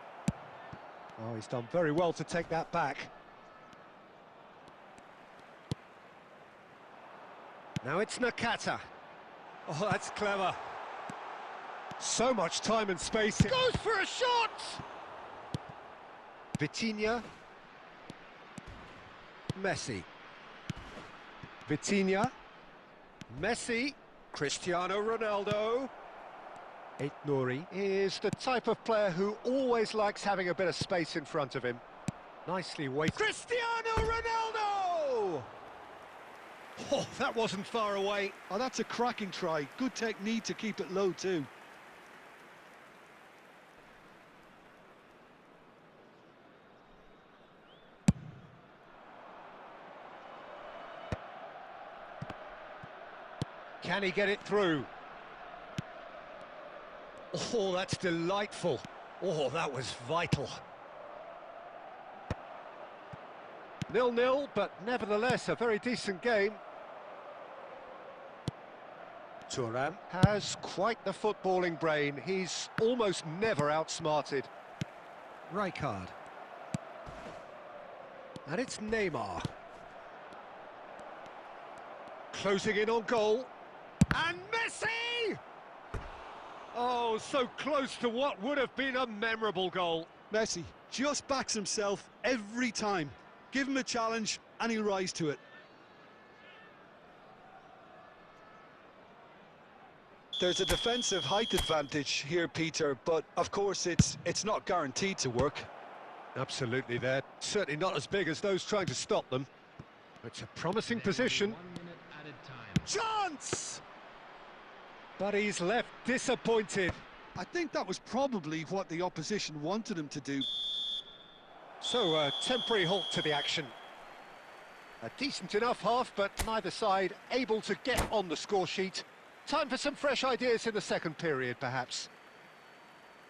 Speaker 1: Oh, he's done very well to take that back. Now it's Nakata. Oh, that's clever. So much time and space. Goes for a shot! Vitinha. Messi. Vitinha. Messi. Cristiano Ronaldo. Aït-Nouri is the type of player who always likes having a bit of space in front of him. Nicely weighted. Cristiano Ronaldo! Oh, that wasn't far away.
Speaker 2: Oh, that's a cracking try. Good technique to keep it low too.
Speaker 1: Can he get it through? Oh, that's delightful. Oh, that was vital. 0-0, but nevertheless a very decent game. Thuram has quite the footballing brain. He's almost never outsmarted. Rijkaard. And it's Neymar. Closing in on goal. And Messi! Oh, so close to what would have been a memorable goal.
Speaker 2: Messi just backs himself every time. Give him a challenge and he'll rise to it. There's a defensive height advantage here, Peter, but of course it's not guaranteed to work.
Speaker 1: Absolutely, they're certainly not as big as those trying to stop them. It's a promising position.
Speaker 3: 1 minute added time.
Speaker 1: Chance! But he's left disappointed.
Speaker 2: I think that was probably what the opposition wanted him to do.
Speaker 1: So a temporary halt to the action. A decent enough half, but neither side able to get on the score sheet. Time for some fresh ideas in the second period, perhaps.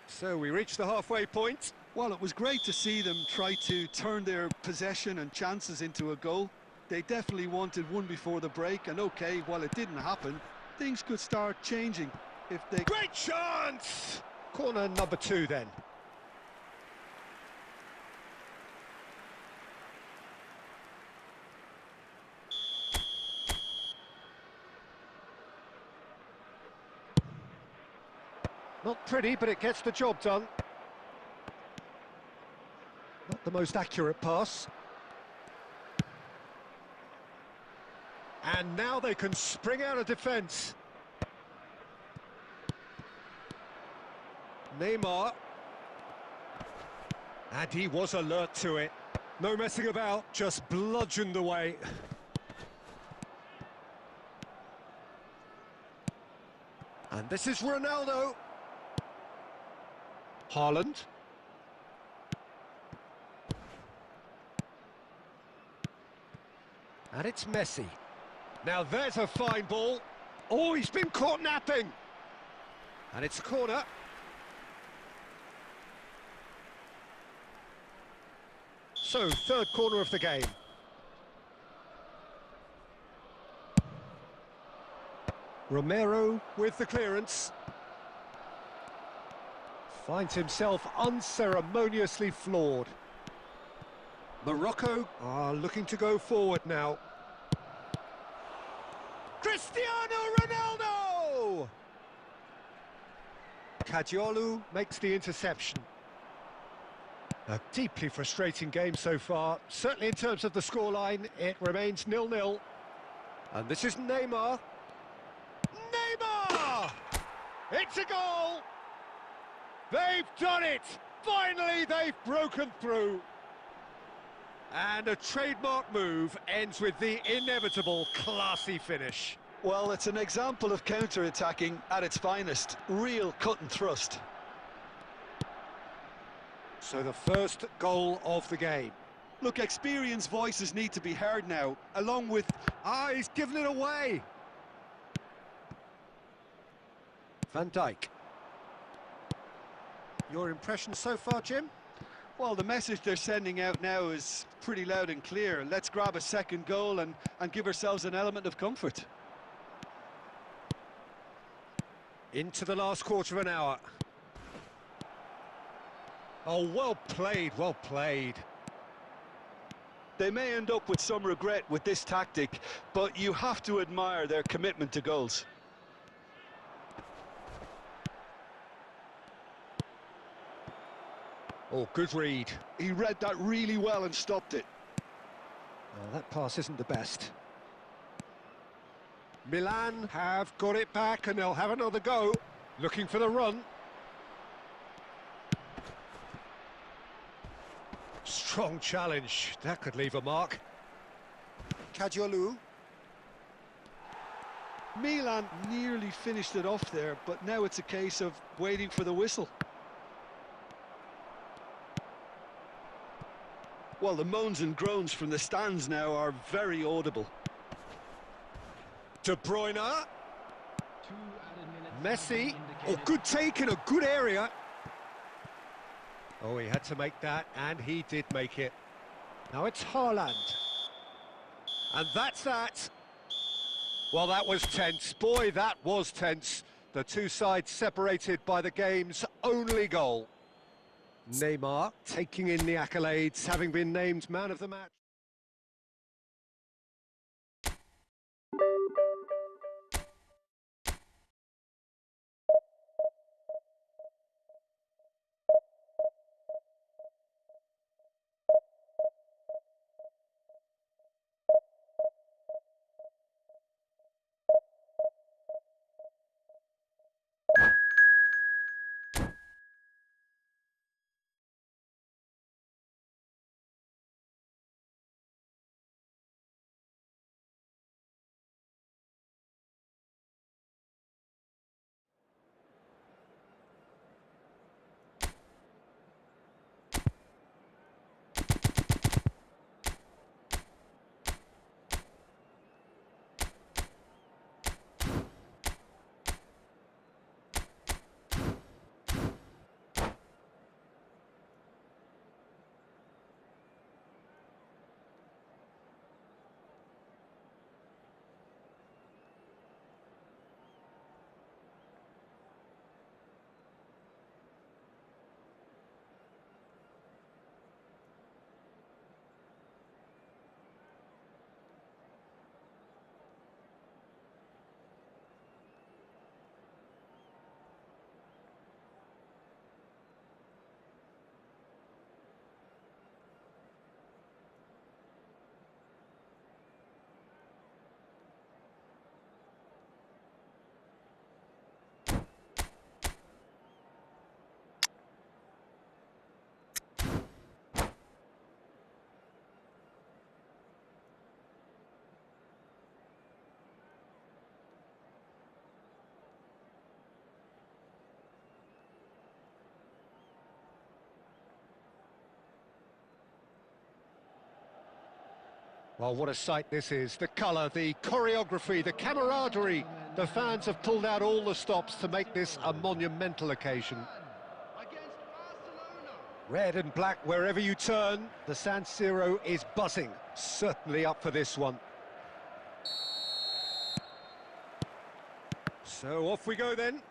Speaker 1: So we reach the halfway point.
Speaker 2: Well, it was great to see them try to turn their possession and chances into a goal. They definitely wanted one before the break, and okay, while it didn't happen, things could start changing if they...
Speaker 1: Great chance! Corner number 2 then. Not pretty, but it gets the job done. Not the most accurate pass. And now they can spring out of defence. Neymar. And he was alert to it. No messing about, just bludgeoned away. And this is Ronaldo. Haaland. And it's Messi. Now there's a fine ball. Oh, he's been caught napping. And it's a corner. So, third corner of the game. Romero with the clearance. Finds himself unceremoniously floored. Morocco are looking to go forward now. Cristiano Ronaldo! Kadiolu makes the interception. A deeply frustrating game so far. Certainly in terms of the scoreline, it remains 0-0. And this is Neymar. Neymar! It's a goal! They've done it! Finally, they've broken through. And a trademark move ends with the inevitable classy finish.
Speaker 2: Well, it's an example of counter-attacking at its finest. Real cut and thrust.
Speaker 1: So the first goal of the game.
Speaker 2: Look, experienced voices need to be heard now, along with...
Speaker 1: Ah, he's given it away. Van Dijk. Your impression so far, Jim?
Speaker 2: Well, the message they're sending out now is pretty loud and clear. Let's grab a second goal and give ourselves an element of comfort.
Speaker 1: Into the last quarter of an hour. Oh, well played, well played.
Speaker 2: They may end up with some regret with this tactic, but you have to admire their commitment to goals.
Speaker 1: Oh, good read.
Speaker 2: He read that really well and stopped it.
Speaker 1: Well, that pass isn't the best. Milan have got it back and they'll have another go. Looking for the run. Strong challenge. That could leave a mark. Kajolu.
Speaker 2: Milan nearly finished it off there, but now it's a case of waiting for the whistle. Well, the moans and groans from the stands now are very audible.
Speaker 1: De Bruyne.
Speaker 3: 2 added minutes.
Speaker 1: Messi. Oh,
Speaker 3: indicated.
Speaker 1: good take in a good area. Oh, he had to make that, and he did make it. Now it's Haaland. And that's that. Well, that was tense. Boy, that was tense. The two sides separated by the game's only goal. Neymar taking in the accolades, having been named man of the match. Well, what a sight this is. The colour, the choreography, the camaraderie. The fans have pulled out all the stops to make this a monumental occasion.
Speaker 3: Against Barcelona.
Speaker 1: Red and black wherever you turn. The San Siro is buzzing. Certainly up for this one. So off we go then.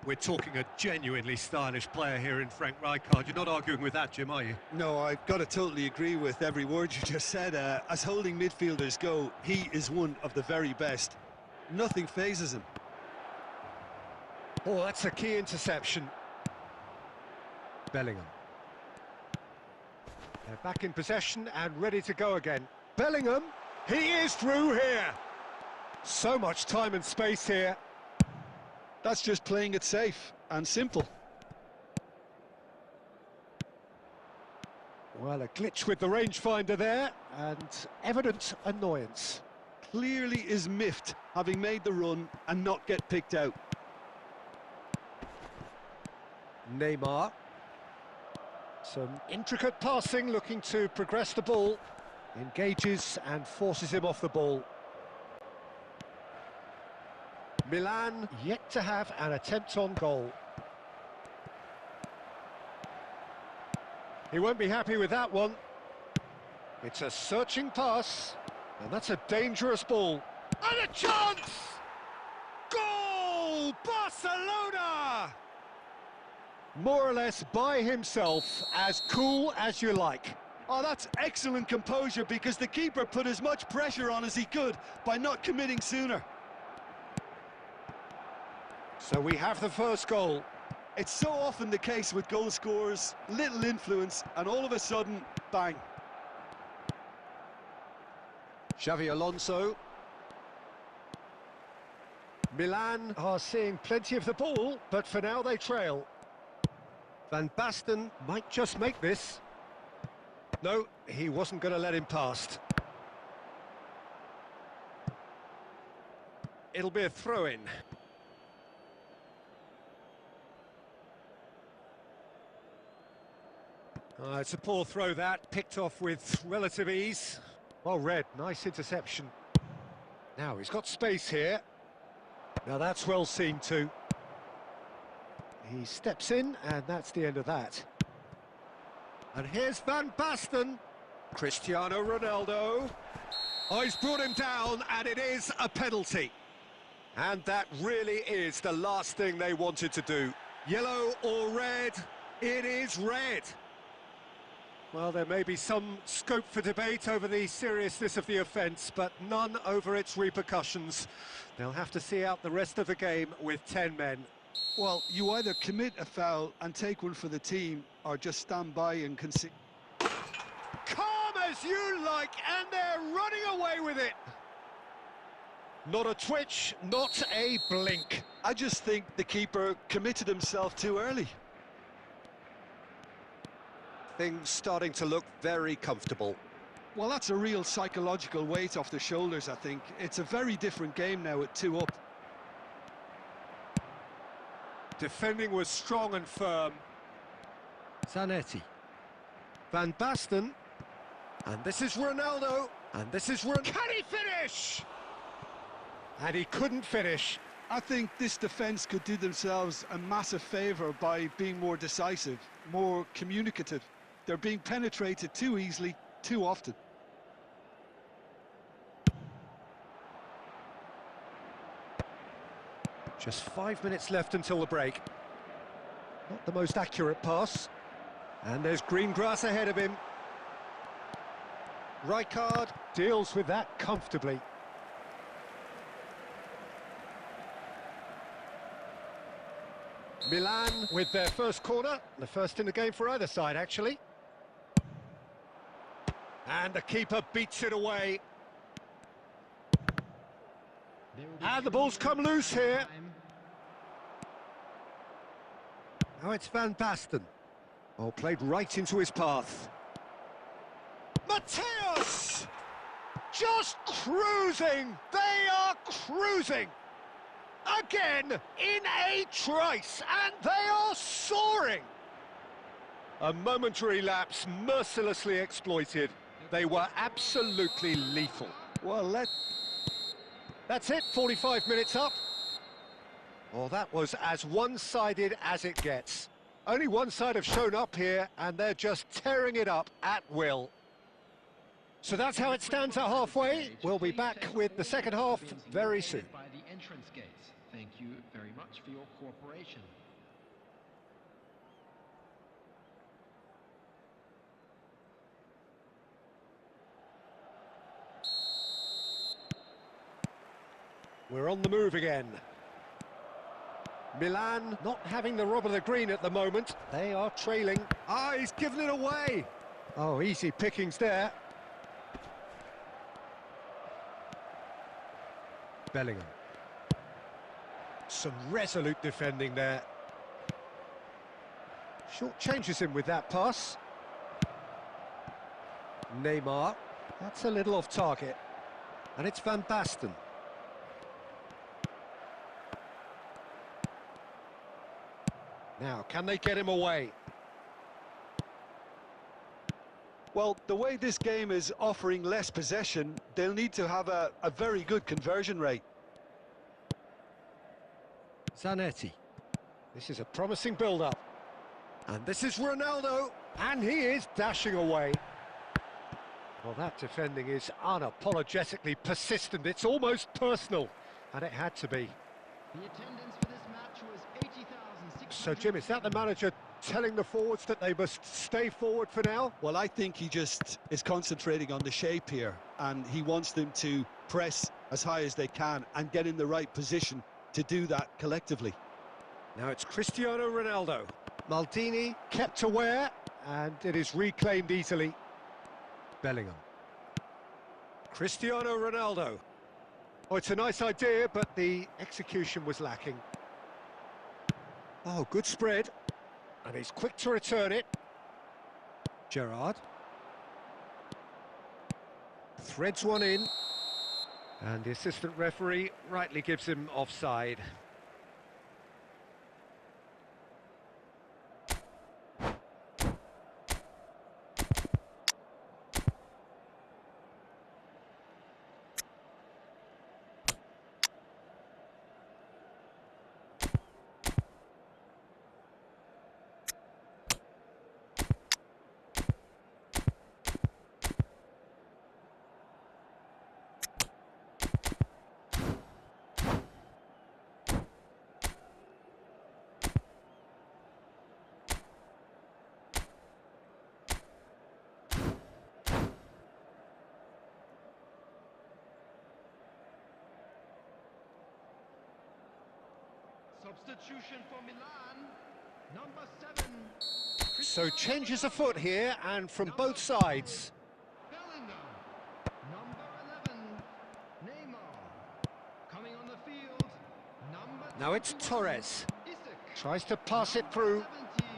Speaker 1: We're talking a genuinely stylish player here in Frank Rijkaard. You're not arguing with that, Jim, are you?
Speaker 2: No, I've got to totally agree with every word you just said. As holding midfielders go, he is one of the very best. Nothing phases him.
Speaker 1: Oh, that's a key interception. Bellingham. They're back in possession and ready to go again. Bellingham, he is through here. So much time and space here.
Speaker 2: That's just playing it safe and simple.
Speaker 1: Well, a glitch with the rangefinder there, and evident annoyance.
Speaker 2: Clearly is miffed, having made the run and not get picked out.
Speaker 1: Neymar. Some intricate passing, looking to progress the ball. Engages and forces him off the ball. Milan yet to have an attempt on goal. He won't be happy with that one. It's a searching pass, and that's a dangerous ball. And a chance! Goal! Barcelona! More or less by himself, as cool as you like.
Speaker 2: Oh, that's excellent composure because the keeper put as much pressure on as he could by not committing sooner.
Speaker 1: So we have the first goal.
Speaker 2: It's so often the case with goal scorers, little influence, and all of a sudden, bang.
Speaker 1: Xavi Alonso. Milan are seeing plenty of the ball, but for now they trail. Van Basten might just make this. No, he wasn't going to let him past. It'll be a throw-in. It's a poor throw that, picked off with relative ease. Well read, nice interception. Now he's got space here. Now that's well seen too. He steps in and that's the end of that. And here's Van Basten. Cristiano Ronaldo. Oh, he's brought him down and it is a penalty. And that really is the last thing they wanted to do. Yellow or red? It is red. Well, there may be some scope for debate over the seriousness of the offence, but none over its repercussions. They'll have to see out the rest of the game with 10 men.
Speaker 2: Well, you either commit a foul and take one for the team, or just stand by and concede.
Speaker 1: Calm as you like, and they're running away with it. Not a twitch, not a blink.
Speaker 2: I just think the keeper committed himself too early.
Speaker 1: Things starting to look very comfortable.
Speaker 2: Well, that's a real psychological weight off the shoulders, I think. It's a very different game now at 2 up.
Speaker 1: Defending was strong and firm. Zanetti. Van Basten. And this is Ronaldo. And this is Can he finish? And he couldn't finish.
Speaker 2: I think this defence could do themselves a massive favour by being more decisive, more communicative. They're being penetrated too easily, too often.
Speaker 1: Just 5 minutes left until the break. Not the most accurate pass. And there's green grass ahead of him. Rijkaard deals with that comfortably. Milan with their first corner, the first in the game for either side, actually. And the keeper beats it away. And the ball's come loose here. Now it's Van Basten. Oh, played right into his path. Mateus! Just cruising! They are cruising! Again, in a trice, and they are soaring! A momentary lapse mercilessly exploited. They were absolutely lethal.
Speaker 2: Well,
Speaker 1: That's it, 45 minutes up. Oh, that was as one-sided as it gets. Only one side have shown up here, and they're just tearing it up at will. So that's how it stands at halfway. We'll be back with the second half very soon.
Speaker 3: By the entrance gates. Thank you very much for your cooperation.
Speaker 1: We're on the move again. Milan not having the rub of the green at the moment. They are trailing. Ah, he's given it away. Oh, easy pickings there. Bellingham. Some resolute defending there. Short changes him with that pass. Neymar. That's a little off target. And it's Van Basten. Now, can they get him away?
Speaker 2: Well, the way this game is offering less possession, they'll need to have a very good conversion rate.
Speaker 1: Zanetti. This is a promising build-up. And this is Ronaldo, and he is dashing away. Well, that defending is unapologetically persistent. It's almost personal, and it had to be.
Speaker 3: The attendance for this match was 80,600.
Speaker 1: So, Jim, is that the manager telling the forwards that they must stay forward for now?
Speaker 2: Well, I think he just is concentrating on the shape here, and he wants them to press as high as they can and get in the right position to do that collectively.
Speaker 1: Now it's Cristiano Ronaldo. Maldini kept aware, and it is reclaimed easily. Bellingham. Cristiano Ronaldo. Oh, it's a nice idea, but the execution was lacking. Oh, good spread. And he's quick to return it. Gerrard. Threads one in. And the assistant referee rightly gives him offside.
Speaker 3: Substitution for Milan, number 7.
Speaker 1: So changes afoot here, and from both sides.
Speaker 3: Bellingham, number 11. Neymar, coming on the field, number
Speaker 1: Now it's
Speaker 3: 21.
Speaker 1: Torres.
Speaker 3: Isak,
Speaker 1: Tries to pass it through.
Speaker 3: 17.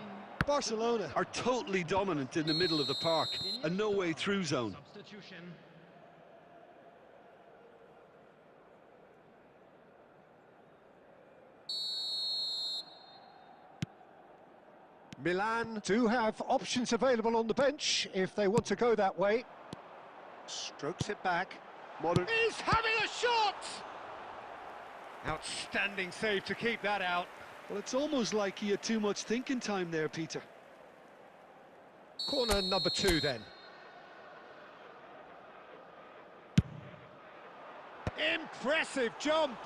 Speaker 2: Barcelona are totally dominant in the middle of the park, a no-way through zone.
Speaker 3: Substitution.
Speaker 1: Milan do have options available on the bench if they want to go that way. Strokes it back.
Speaker 2: Modern.
Speaker 1: He's having a shot! Outstanding save to keep that out.
Speaker 2: Well, it's almost like he had too much thinking time there, Peter.
Speaker 1: Corner number 2 then. Impressive jump!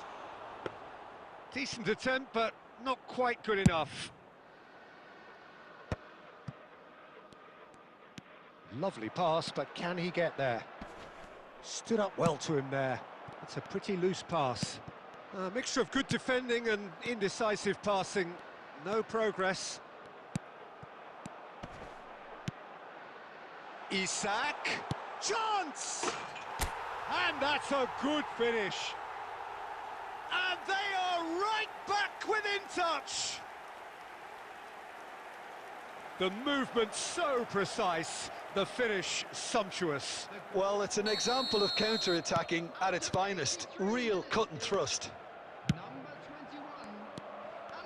Speaker 1: Decent attempt, but not quite good enough. Lovely pass, but can he get there? Stood up well to him there. It's a pretty loose pass. A mixture of good defending and indecisive passing. No progress. Isak. Chance! And that's a good finish. And they are right back within touch. The movement so precise, the finish sumptuous.
Speaker 2: Well, it's an example of counter-attacking at its finest. Real cut and thrust.
Speaker 3: Number 21.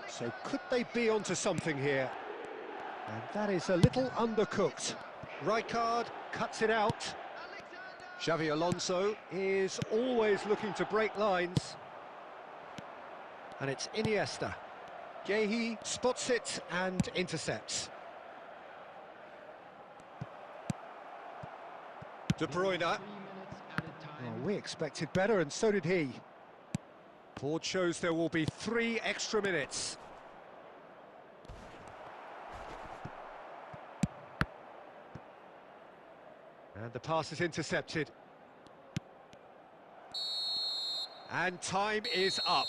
Speaker 1: So could they be onto something here? And that is a little undercooked. Rijkaard cuts it out. Xavi Alonso is always looking to break lines. And it's Iniesta. Gehi spots it and intercepts. De Bruyne.
Speaker 3: 3 minutes at a time.
Speaker 1: Oh, we expected better, and so did he. Board shows there will be 3 extra minutes. And the pass is intercepted. And time is up.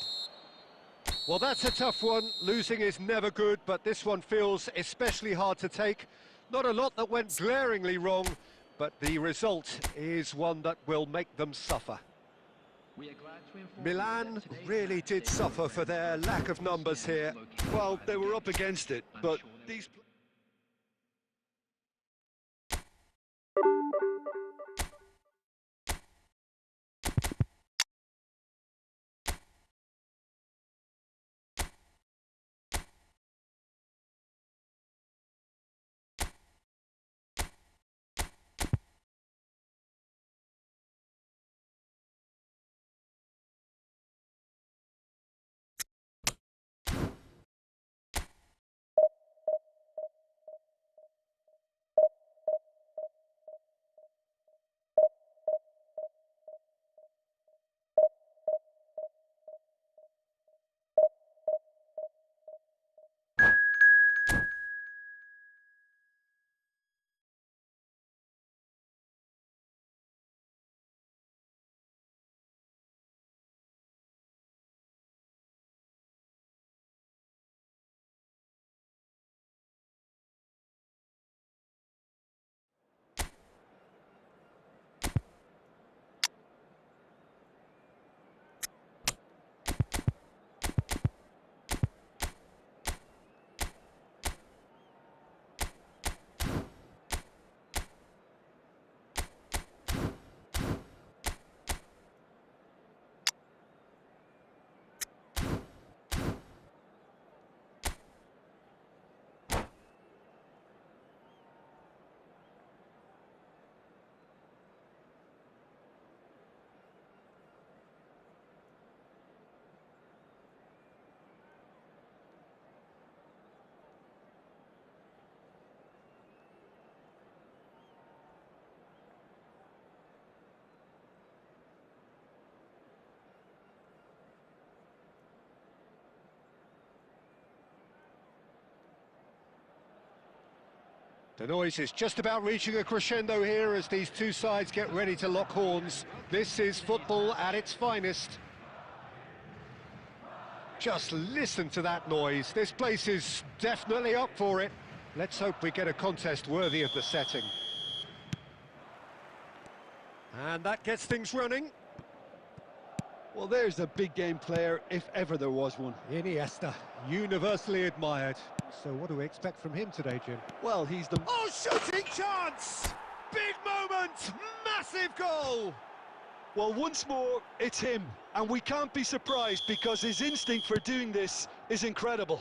Speaker 1: Well, that's a tough one. Losing is never good, but this one feels especially hard to take. Not a lot that went glaringly wrong, but the result is one that will make them suffer.
Speaker 3: We are glad to inform you
Speaker 1: Milan
Speaker 3: that today's
Speaker 1: really
Speaker 3: match
Speaker 1: did
Speaker 3: is
Speaker 1: suffer for their lack of numbers here.
Speaker 3: located
Speaker 2: Well,
Speaker 3: by
Speaker 2: they
Speaker 3: the
Speaker 2: were
Speaker 3: gate.
Speaker 2: up against it,
Speaker 3: I'm
Speaker 2: but
Speaker 3: sure they
Speaker 2: these...
Speaker 1: The noise is just about reaching a crescendo here as these two sides get ready to lock horns. This is football at its finest. Just listen to that noise. This place is definitely up for it. Let's hope we get a contest worthy of the setting. And that gets things running.
Speaker 2: Well, there's a big game player, if ever there was one.
Speaker 1: Iniesta, universally admired. So what do we expect from him today, Jim?
Speaker 2: Well, he's the...
Speaker 1: Oh, shooting chance! Big moment! Massive goal!
Speaker 2: Well, once more, it's him. And we can't be surprised because his instinct for doing this is incredible.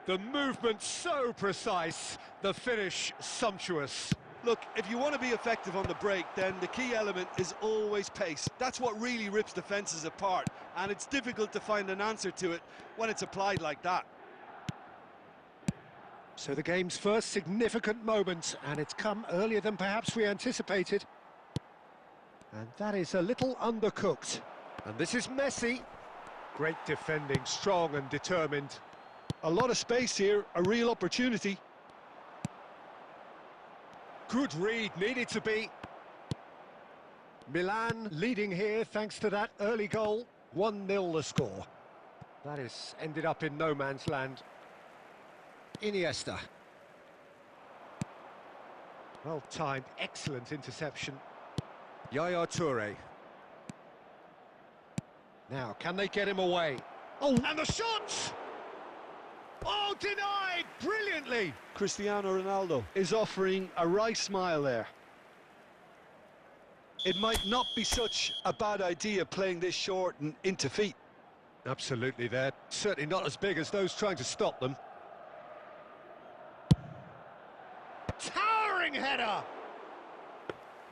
Speaker 1: The movement so precise, the finish sumptuous.
Speaker 2: Look, if you want to be effective on the break, then the key element is always pace. That's what really rips defences apart, and it's difficult to find an answer to it when it's applied like that.
Speaker 1: So the game's first significant moment, and it's come earlier than perhaps we anticipated. And that is a little undercooked. And this is Messi. Great defending, strong and determined.
Speaker 2: A lot of space here, a real opportunity.
Speaker 1: Good read, needed to be. Milan leading here thanks to that early goal. 1-0 the score. That has ended up in no man's land. Iniesta. Well timed, excellent interception. Yaya Toure. Now, can they get him away? Oh, and the shot! Oh, denied brilliantly!
Speaker 2: Cristiano Ronaldo is offering a wry smile there. It might not be such a bad idea playing this short and into feet.
Speaker 1: Absolutely, they're certainly not as big as those trying to stop them. Towering header!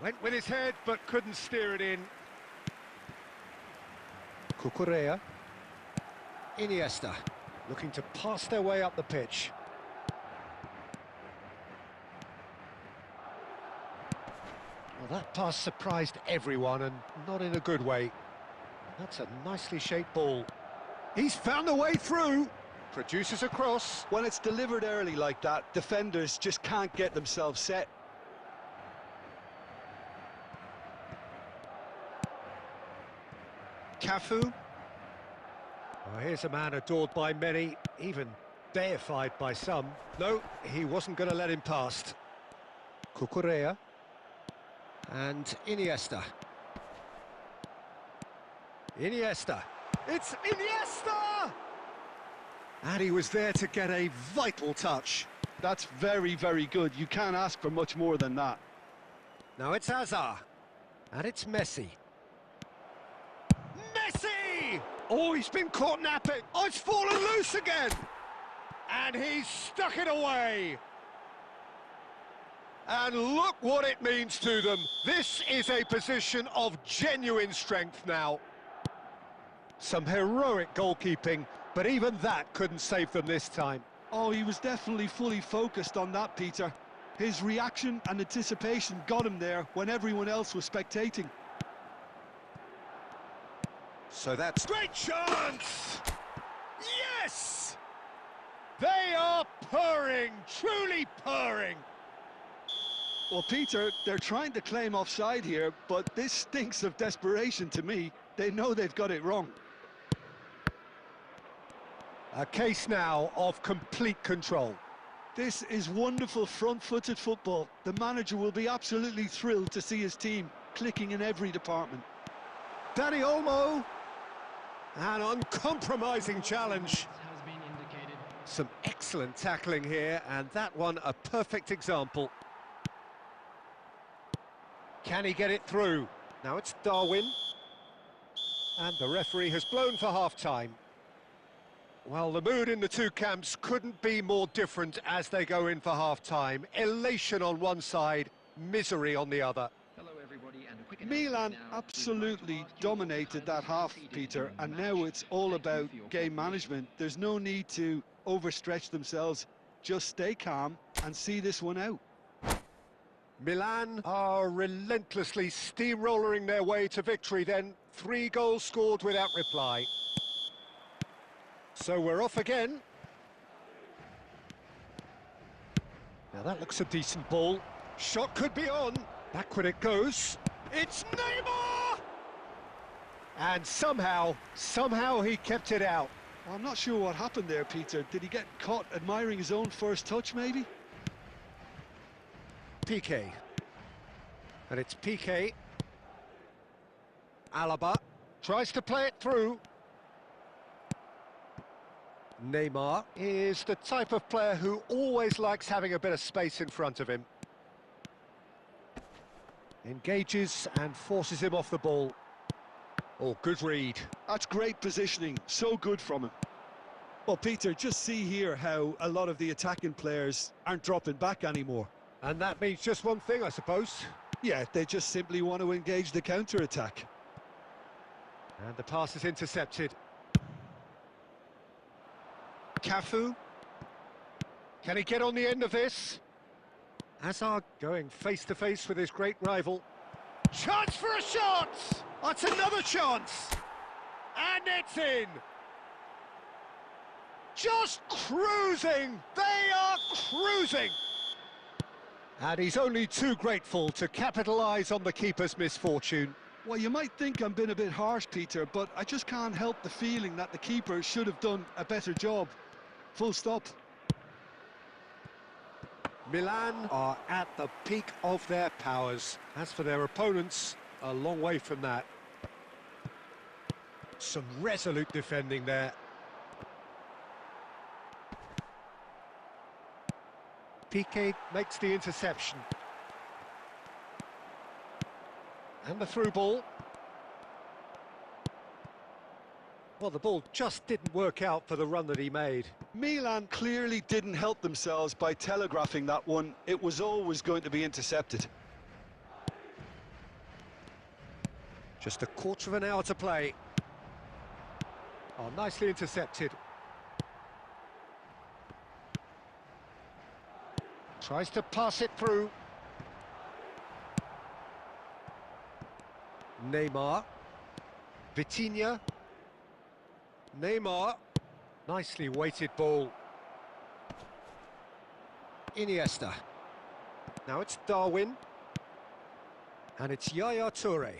Speaker 1: Went with his head, but couldn't steer it in. Cucurella. Iniesta. Looking to pass their way up the pitch. Well, that pass surprised everyone, and not in a good way. That's a nicely shaped ball. He's found a way through. Produces a cross.
Speaker 2: When it's delivered early like that, defenders just can't get themselves set.
Speaker 1: Cafu. Oh, here's a man adored by many, even deified by some. No, he wasn't going to let him past. Cucurella. And Iniesta. Iniesta. It's Iniesta! And he was there to get a vital touch.
Speaker 2: That's very, very good. You can't ask for much more than that.
Speaker 1: Now it's Hazard. And it's Messi. Messi! Oh, he's been caught napping. Oh, it's fallen loose again. And he's stuck it away. And look what it means to them. This is a position of genuine strength now. Some heroic goalkeeping, but even that couldn't save them this time.
Speaker 2: Oh, he was definitely fully focused on that, Peter. His reaction and anticipation got him there when everyone else was spectating.
Speaker 1: So that's... Great chance! Yes! They are purring, truly purring.
Speaker 2: Well, Peter, they're trying to claim offside here, but this stinks of desperation to me. They know they've got it wrong.
Speaker 1: A case now of complete control.
Speaker 2: This is wonderful front-footed football. The manager will be absolutely thrilled to see his team clicking in every department.
Speaker 1: Dani Olmo. An uncompromising challenge.
Speaker 3: Has been indicated.
Speaker 1: Some excellent tackling here, and that one a perfect example. Can he get it through? Now it's Darwin. And the referee has blown for half-time. Well, the mood in the two camps couldn't be more different as they go in for half-time. Elation on one side, misery on the other.
Speaker 3: Hello, everybody, and a quick
Speaker 2: Milan
Speaker 3: announcement now.
Speaker 2: absolutely dominated that half, Peter, and now it's all about game management. There's no need to overstretch themselves. Just stay calm and see this one out.
Speaker 1: Milan are relentlessly steamrolling their way to victory then. 3 goals scored without reply. So we're off again. Now that looks a decent ball. Shot could be on. Back when it goes. It's Neymar! And somehow he kept it out.
Speaker 2: Well, I'm not sure what happened there, Peter. Did he get caught admiring his own first touch, maybe?
Speaker 1: Piqué. And it's Piqué. Alaba tries to play it through. Neymar is the type of player who always likes having a bit of space in front of him. Engages and forces him off the ball. Oh, good read.
Speaker 2: That's great positioning, so good from him. Well, Peter, just see here how a lot of the attacking players aren't dropping back anymore.
Speaker 1: And that means just one thing, I suppose.
Speaker 2: Yeah, they just simply want to engage the counter-attack.
Speaker 1: And the pass is intercepted. Cafu. Can he get on the end of this? Hazard going face-to-face with his great rival. Chance for a shot! That's another chance! And it's in! Just cruising! They are cruising! And he's only too grateful to capitalise on the keeper's misfortune.
Speaker 2: Well, you might think I'm being a bit harsh, Peter, but I just can't help the feeling that the keeper should have done a better job. Full stop.
Speaker 1: Milan are at the peak of their powers. As for their opponents, a long way from that. Some resolute defending there. Piqué makes the interception. And the through ball. Well, the ball just didn't work out for the run that he made.
Speaker 2: Milan clearly didn't help themselves by telegraphing that one. It was always going to be intercepted.
Speaker 1: Just a quarter of an hour to play. Oh, nicely intercepted. Tries to pass it through. Neymar. Vitinha. Neymar. Nicely weighted ball. Iniesta. Now it's Darwin. And it's Yaya Toure.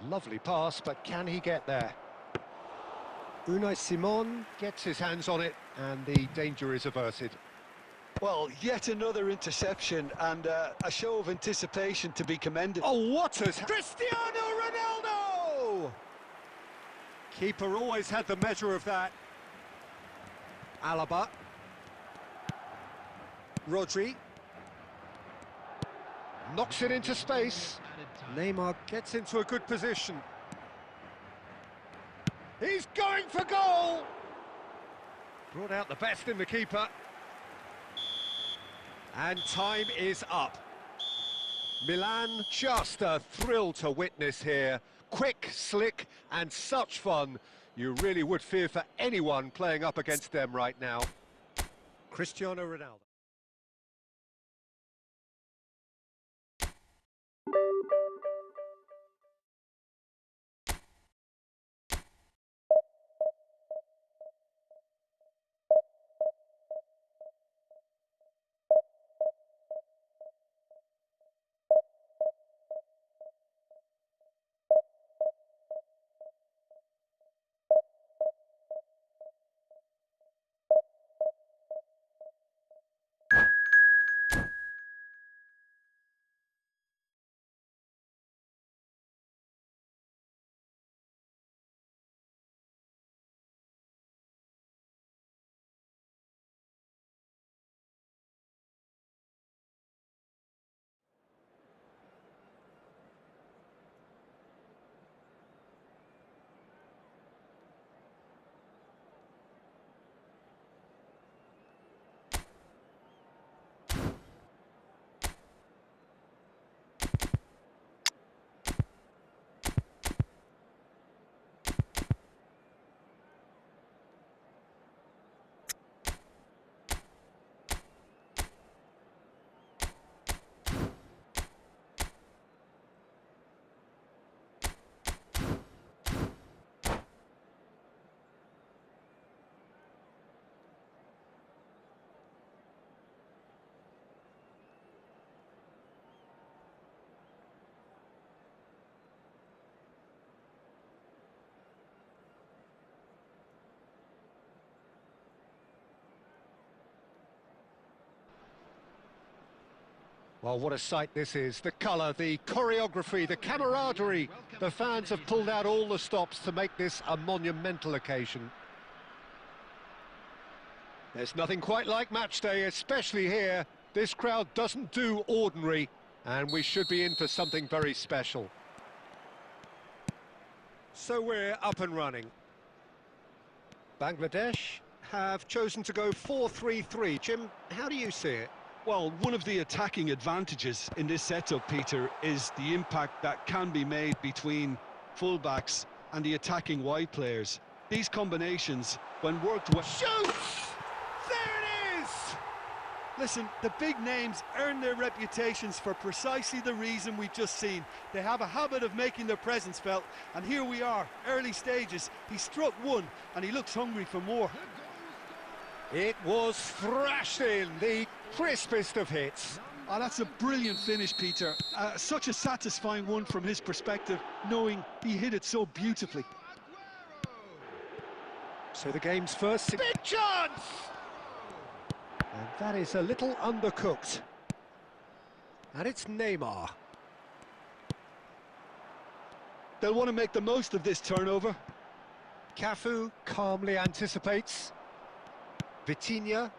Speaker 1: Lovely pass, but can he get there? Unai Simon gets his hands on it, and the danger is averted.
Speaker 2: Well, yet another interception and a show of anticipation to be commended.
Speaker 1: Oh, what has... Cristiano Ronaldo! Keeper always had the measure of that. Alaba. Rodri. Knocks it into space. Neymar gets into a good position. He's going for goal! Brought out the best in the keeper. And time is up. Milan, just a thrill to witness here. Quick, slick, and such fun. You really would fear for anyone playing up against them right now. Cristiano Ronaldo. Well, what a sight this is. The colour, the choreography, the camaraderie. The fans have pulled out all the stops to make this a monumental occasion. There's nothing quite like match day, especially here. This crowd doesn't do ordinary, and we should be in for something very special. So we're up and running. Bangladesh have chosen to go 4-3-3. Jim, how do you see it?
Speaker 2: Well, one of the attacking advantages in this setup, Peter, is the impact that can be made between fullbacks and the attacking wide players. These combinations, when worked well...
Speaker 1: Shoots! There it is!
Speaker 2: Listen, the big names earn their reputations for precisely the reason we've just seen. They have a habit of making their presence felt, and here we are, early stages. He struck one, and he looks hungry for more.
Speaker 1: It was thrashed in, the crispest of hits.
Speaker 2: Oh, that's a brilliant finish, Peter. Such a satisfying one from his perspective, knowing he hit it so beautifully.
Speaker 1: So the game's first... Big chance! And that is a little undercooked. And it's Neymar.
Speaker 2: They'll want to make the most of this turnover.
Speaker 1: Cafu calmly anticipates. Vitinha.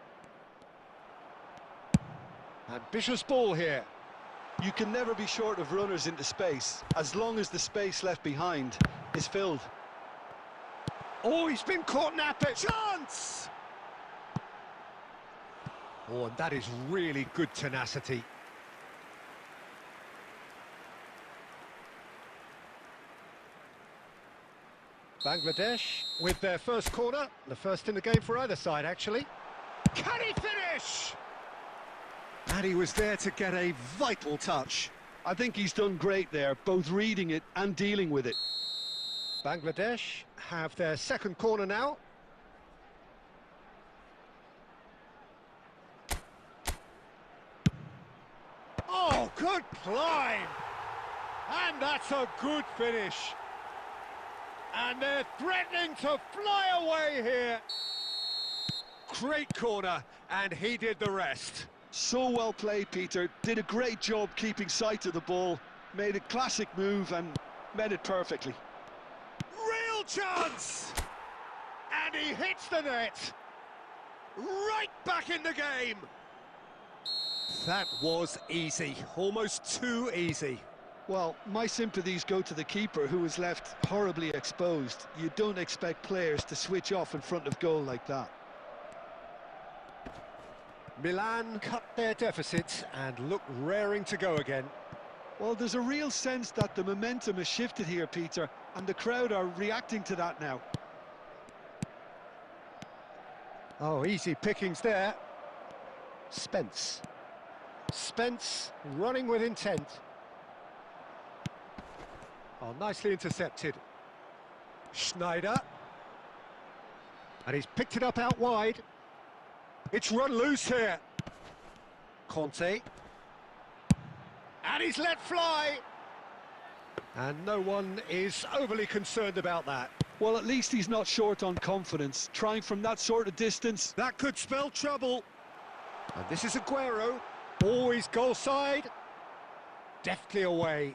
Speaker 1: Ambitious ball here.
Speaker 2: You can never be short of runners into space, as long as the space left behind is filled.
Speaker 1: Oh, he's been caught napping. Chance! Oh, and that is really good tenacity. Bangladesh with their first corner, the first in the game for either side, actually. Can he finish? And he was there to get a vital touch.
Speaker 2: I think he's done great there, both reading it and dealing with it.
Speaker 1: Bangladesh have their second corner now. Oh, good climb! And that's a good finish. And they're threatening to fly away here. Great corner, and he did the rest.
Speaker 2: So well played, Peter. Did a great job keeping sight of the ball. Made a classic move and met it perfectly.
Speaker 1: Real chance! And he hits the net. Right back in the game. That was easy, almost too easy.
Speaker 2: Well, my sympathies go to the keeper, who was left horribly exposed. You don't expect players to switch off in front of goal like that.
Speaker 1: Milan cut their deficit and look raring to go again.
Speaker 2: Well, there's a real sense that the momentum has shifted here, Peter, and the crowd are reacting to that now.
Speaker 1: Oh, easy pickings there. Spence running with intent. Oh, nicely intercepted. Schneider. And he's picked it up out wide. It's run loose here. Conte. And he's let fly. And no one is overly concerned about that.
Speaker 2: Well, at least he's not short on confidence. Trying from that sort of distance.
Speaker 1: That could spell trouble. And this is Aguero. Always goal side. Deftly away.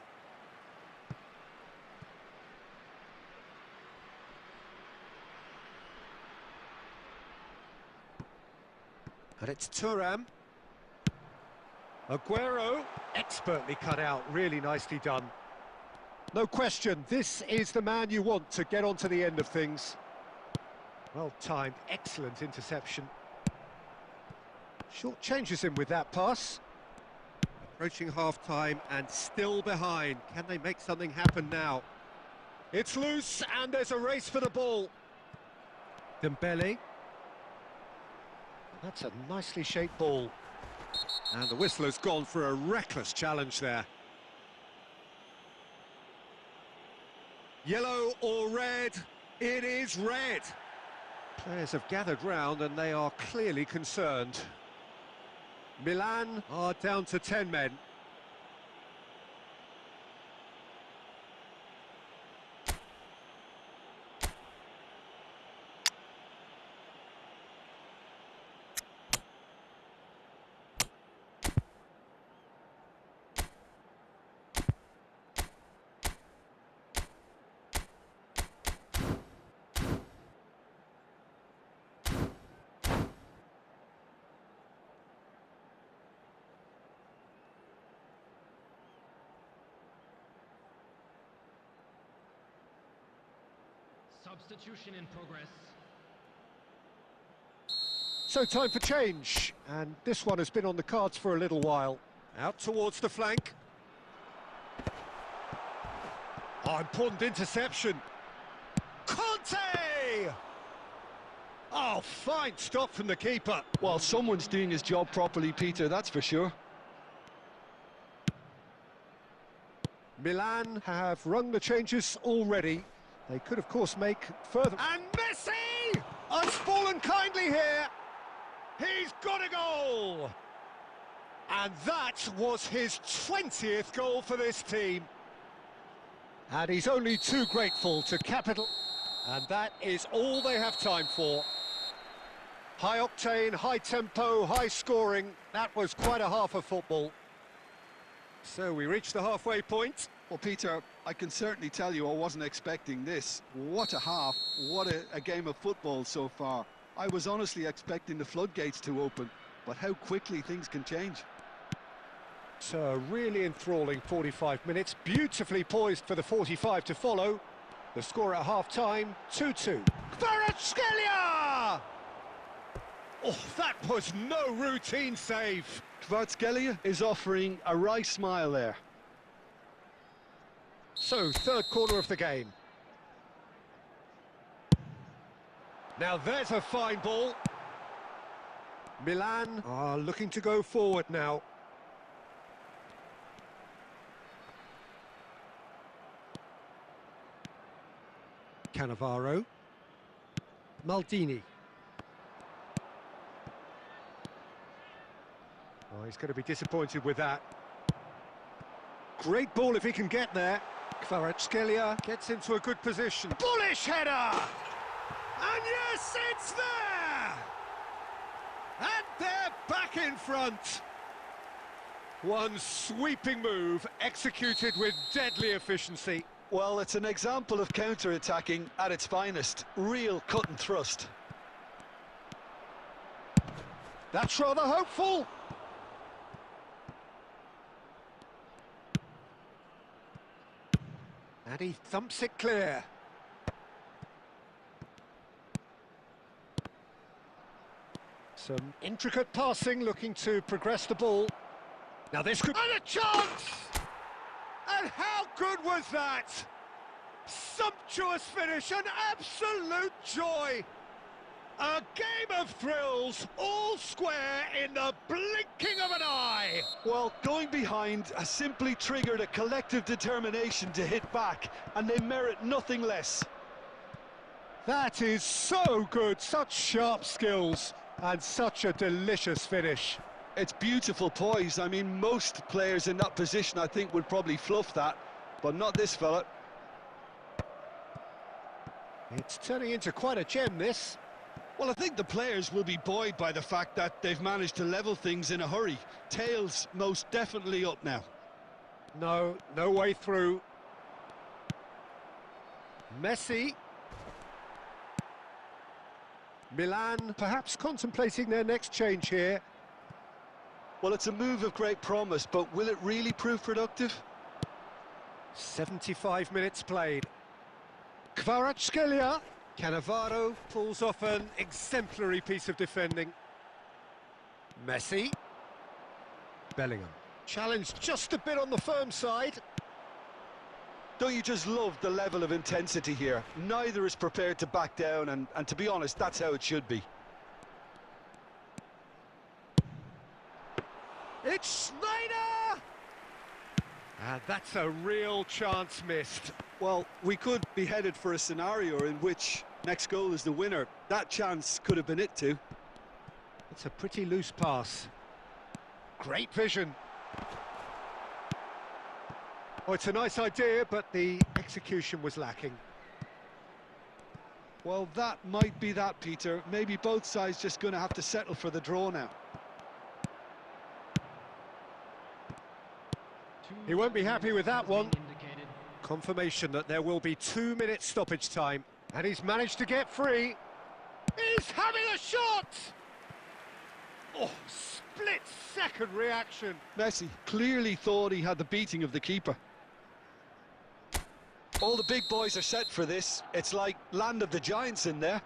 Speaker 1: And it's Thuram. Aguero, expertly cut out, really nicely done. No question, this is the man you want to get onto the end of things. Well timed, excellent interception. Short changes him with that pass. Approaching half-time and still behind. Can they make something happen now? It's loose and there's a race for the ball. Dembele. That's a nicely shaped ball. And the whistler's gone for a reckless challenge there. Yellow or red? It is red. Players have gathered round and they are clearly concerned. Milan are down to 10 men.
Speaker 3: Substitution in progress.
Speaker 1: So time for change, and this one has been on the cards for a little while. Out towards the flank. Oh, important interception. Conte! Oh, fine stop from the keeper.
Speaker 2: Well, someone's doing his job properly, Peter, that's for sure.
Speaker 1: Milan have rung the changes already. They could, of course, make further... And Messi has fallen kindly here. He's got a goal. And that was his 20th goal for this team. And he's only too grateful to capital. And that is all they have time for. High octane, high tempo, high scoring. That was quite a half of football. So we reached the halfway point.
Speaker 2: Well, Peter, I can certainly tell you I wasn't expecting this. What a half, what a game of football so far. I was honestly expecting the floodgates to open, but how quickly things can change.
Speaker 1: So a really enthralling 45 minutes, beautifully poised for the 45 to follow. The score at half-time, 2-2. Kvaratskhelia! Oh, that was no routine save.
Speaker 2: Kvaratskhelia is offering a wry smile there.
Speaker 1: So, third corner of the game. Now there's a fine ball. Milan are looking to go forward now. Cannavaro. Maldini. Oh, he's going to be disappointed with that. Great ball if he can get there. Kvaratskhelia gets into a good position. Bullish header! And yes, it's there! And they're back in front. One sweeping move executed with deadly efficiency.
Speaker 2: Well, it's an example of counter-attacking at its finest. Real cut and thrust.
Speaker 1: That's rather hopeful. And he thumps it clear. Some intricate passing, looking to progress the ball. Now this could... And a chance! And how good was that? Sumptuous finish, an absolute joy. A game of thrills, all square in the blinking of an eye.
Speaker 2: Well, going behind has simply triggered a collective determination to hit back, and they merit nothing less.
Speaker 1: That is so good, such sharp skills, and such a delicious finish.
Speaker 2: It's beautiful poise. I mean, most players in that position, I think, would probably fluff that, but not this fella.
Speaker 1: It's turning into quite a gem, this.
Speaker 2: Well, I think the players will be buoyed by the fact that they've managed to level things in a hurry. Tails most definitely up now.
Speaker 1: No way through. Messi. Milan perhaps contemplating their next change here.
Speaker 2: Well, it's a move of great promise, but will it really prove productive?
Speaker 1: 75 minutes played. Kvaratskhelia. Cannavaro pulls off an exemplary piece of defending. Messi. Bellingham. Challenged just a bit on the firm side.
Speaker 2: Don't you just love the level of intensity here? Neither is prepared to back down, and to be honest, that's how it should be.
Speaker 1: It's Schneider! And that's a real chance missed.
Speaker 2: Well, we could be headed for a scenario in which next goal is the winner. That chance could have been it too.
Speaker 1: It's a pretty loose pass. Great vision. Oh, it's a nice idea, but the execution was lacking.
Speaker 2: Well, that might be that, Peter. Maybe both sides just going to have to settle for the draw now.
Speaker 1: He won't be happy with that one. Confirmation that there will be 2 minutes stoppage time. And he's managed to get free. He's having a shot! Oh, split-second reaction.
Speaker 2: Messi clearly thought he had the beating of the keeper. All the big boys are set for this. It's like land of the giants in there.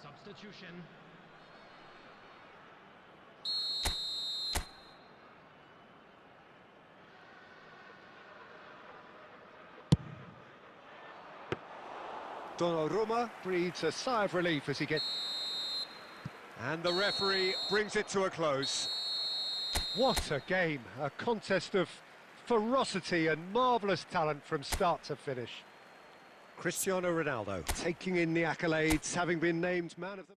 Speaker 3: Substitution.
Speaker 1: Donnarumma breathes a sigh of relief as he gets... And the referee brings it to a close. What a game, a contest of ferocity and marvellous talent from start to finish. Cristiano Ronaldo taking in the accolades, having been named man of the...